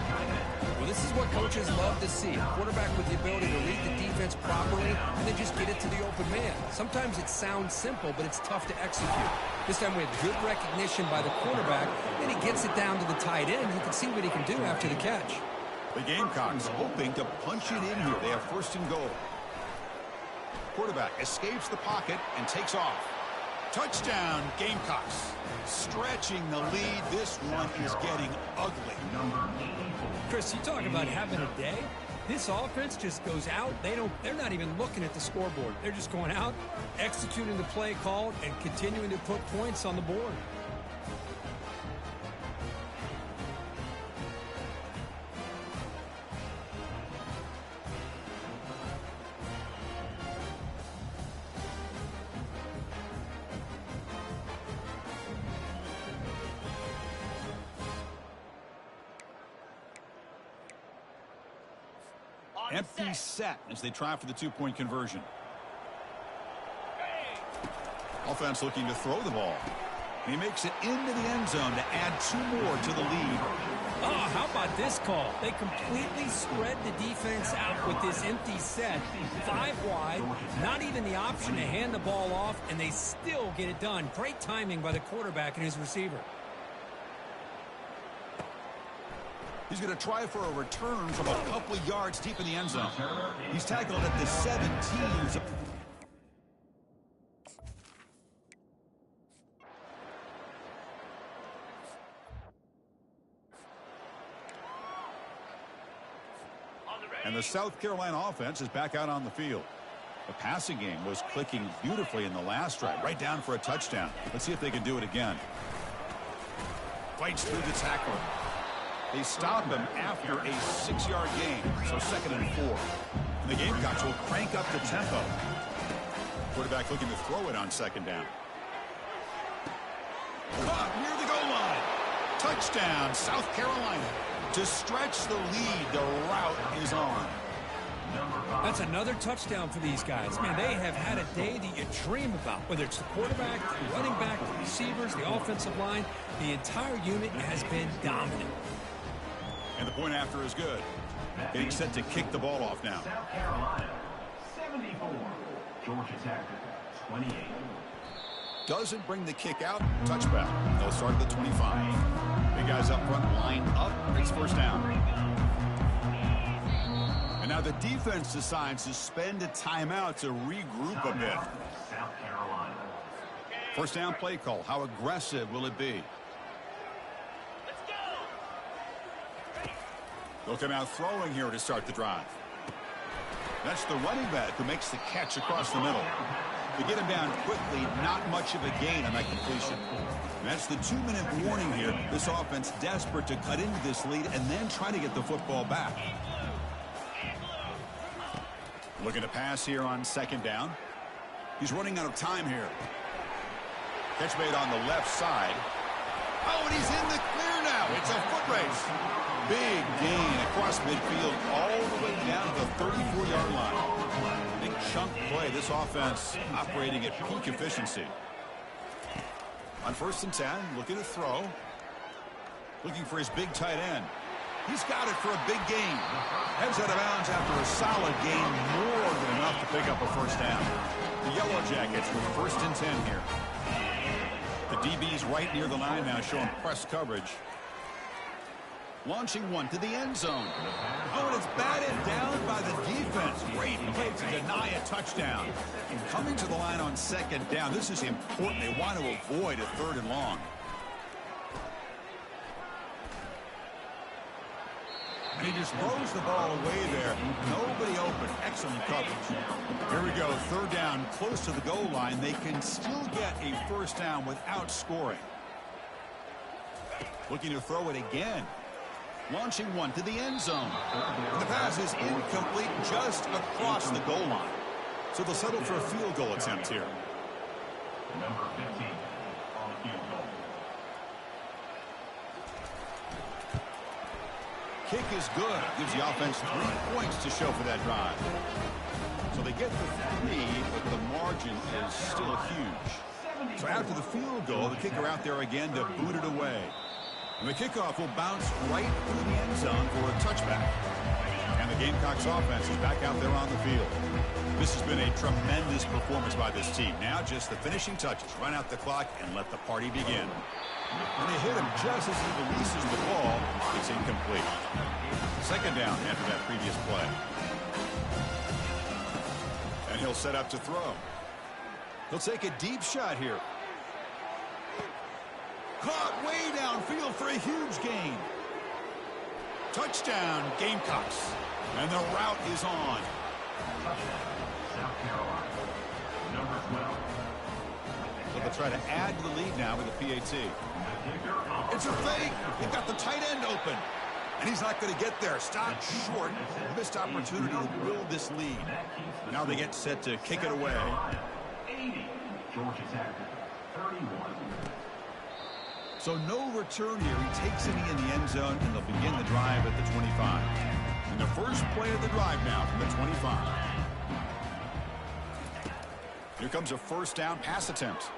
Well, this is what coaches love to see. A quarterback with the ability to read the defense properly and then just get it to the open man. Sometimes it sounds simple, but it's tough to execute. This time we have good recognition by the quarterback, and he gets it down to the tight end. You can see what he can do after the catch. The Gamecocks hoping to punch it in here. They have first and goal. Quarterback escapes the pocket and takes off. Touchdown, Gamecocks. Stretching the lead. This one is getting ugly. Chris, you talk about having a day. This offense just goes out. They're not even looking at the scoreboard. They're just going out, executing the play called, and continuing to put points on the board. Empty set as they try for the two-point conversion. Offense looking to throw the ball. He makes it into the end zone to add 2 more to the lead. Oh, how about this call? They completely spread the defense out with this empty set. 5 wide, not even the option to hand the ball off, and they still get it done. Great timing by the quarterback and his receiver. He's going to try for a return from a couple of yards deep in the end zone. He's tackled at the 17. And the South Carolina offense is back out on the field. The passing game was clicking beautifully in the last drive, right down for a touchdown. Let's see if they can do it again. Fights through the tackler. They stop him after a 6-yard gain, so 2nd and 4. And the Gamecocks will crank up the tempo. Quarterback looking to throw it on 2nd down. Caught near the goal line. Touchdown, South Carolina. To stretch the lead, the route is on. That's another touchdown for these guys. Man, they have had a day that you dream about. Whether it's the quarterback, the running back, the receivers, the offensive line, the entire unit has been dominant. And the point after is good. Getting set to kick the ball off now. South Carolina, 74. Georgia Tech, 28. Doesn't bring the kick out. Touchback. They'll start at the 25. Big guys up front, line up. It's first down. And now the defense decides to spend a timeout to regroup a bit. South Carolina. First down play call. How aggressive will it be? They'll come out throwing here to start the drive. That's the running back who makes the catch across the middle. To get him down quickly, not much of a gain on that completion. And that's the 2-minute warning here. This offense desperate to cut into this lead and then try to get the football back. Looking to pass here on 2nd down. He's running out of time here. Catch made on the left side. Oh, and he's in the clear now. It's a foot race. Big gain across midfield all the way down to the 34-yard line. Big chunk play. This offense operating at peak efficiency. On 1st and 10, looking to throw. Looking for his big tight end. He's got it for a big gain. Heads out of bounds after a solid gain, more than enough to pick up a first down. The Yellow Jackets with 1st and 10 here. The DB's right near the line now, showing press coverage. Launching one to the end zone. Oh, and it's batted down by the defense. Great play to deny a touchdown. And coming to the line on 2nd down. This is important. They want to avoid a 3rd and long. And he just throws the ball away there. Nobody open. Excellent coverage. Here we go. 3rd down, close to the goal line. They can still get a first down without scoring. Looking to throw it again. Launching one to the end zone. The pass is incomplete just across the goal line. So they'll settle for a field goal attempt here. Number 15 on the field goal. Kick is good. Gives the offense 3 points to show for that drive. So they get the 3, but the margin is still huge. So after the field goal, the kicker out there again to boot it away. And the kickoff will bounce right through the end zone for a touchback. And the Gamecocks offense is back out there on the field. This has been a tremendous performance by this team. Now just the finishing touches. Run out the clock and let the party begin. And they hit him just as he releases the ball. It's incomplete. Second down after that previous play. And he'll set up to throw. He'll take a deep shot here. Caught way downfield for a huge gain. Touchdown, Gamecocks. And the route is on. South Carolina. Number 12. So they'll try to add to the lead now with the PAT. It's a fake. They've got the tight end open. And he's not going to get there. Stopped short. Missed opportunity to build this lead. Now they get set to kick it away. 80. Georgia Tech. 31. So no return here. He takes it in the end zone, and they'll begin the drive at the 25. And the first play of the drive now from the 25. Here comes a first down pass attempt.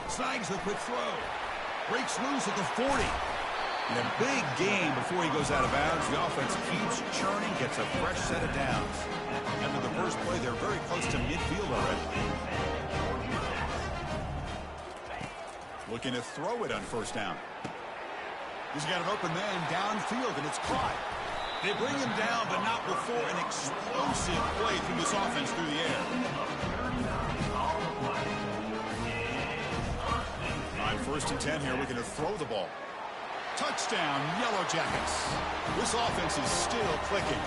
Snags the quick throw. Breaks loose at the 40. And a big gain before he goes out of bounds. The offense keeps churning, gets a fresh set of downs. After the first play, they're very close to midfield already. Looking to throw it on first down. He's got an open man downfield, and it's caught. They bring him down, but not before an explosive play through this offense through the air. On 1st and 10 here, we're going to throw the ball. Touchdown, Yellow Jackets. This offense is still clicking.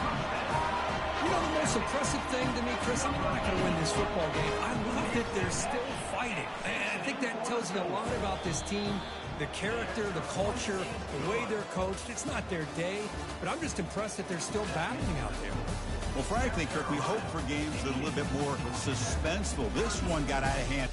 You know, the most impressive thing to me, Chris, I'm not going to win this football game. I love that they're still fighting. And I think that tells you a lot about this team, the character, the culture, the way they're coached. It's not their day, but I'm just impressed that they're still battling out there. Well, frankly, Kirk, we hope for games that are a little bit more suspenseful. This one got out of hand.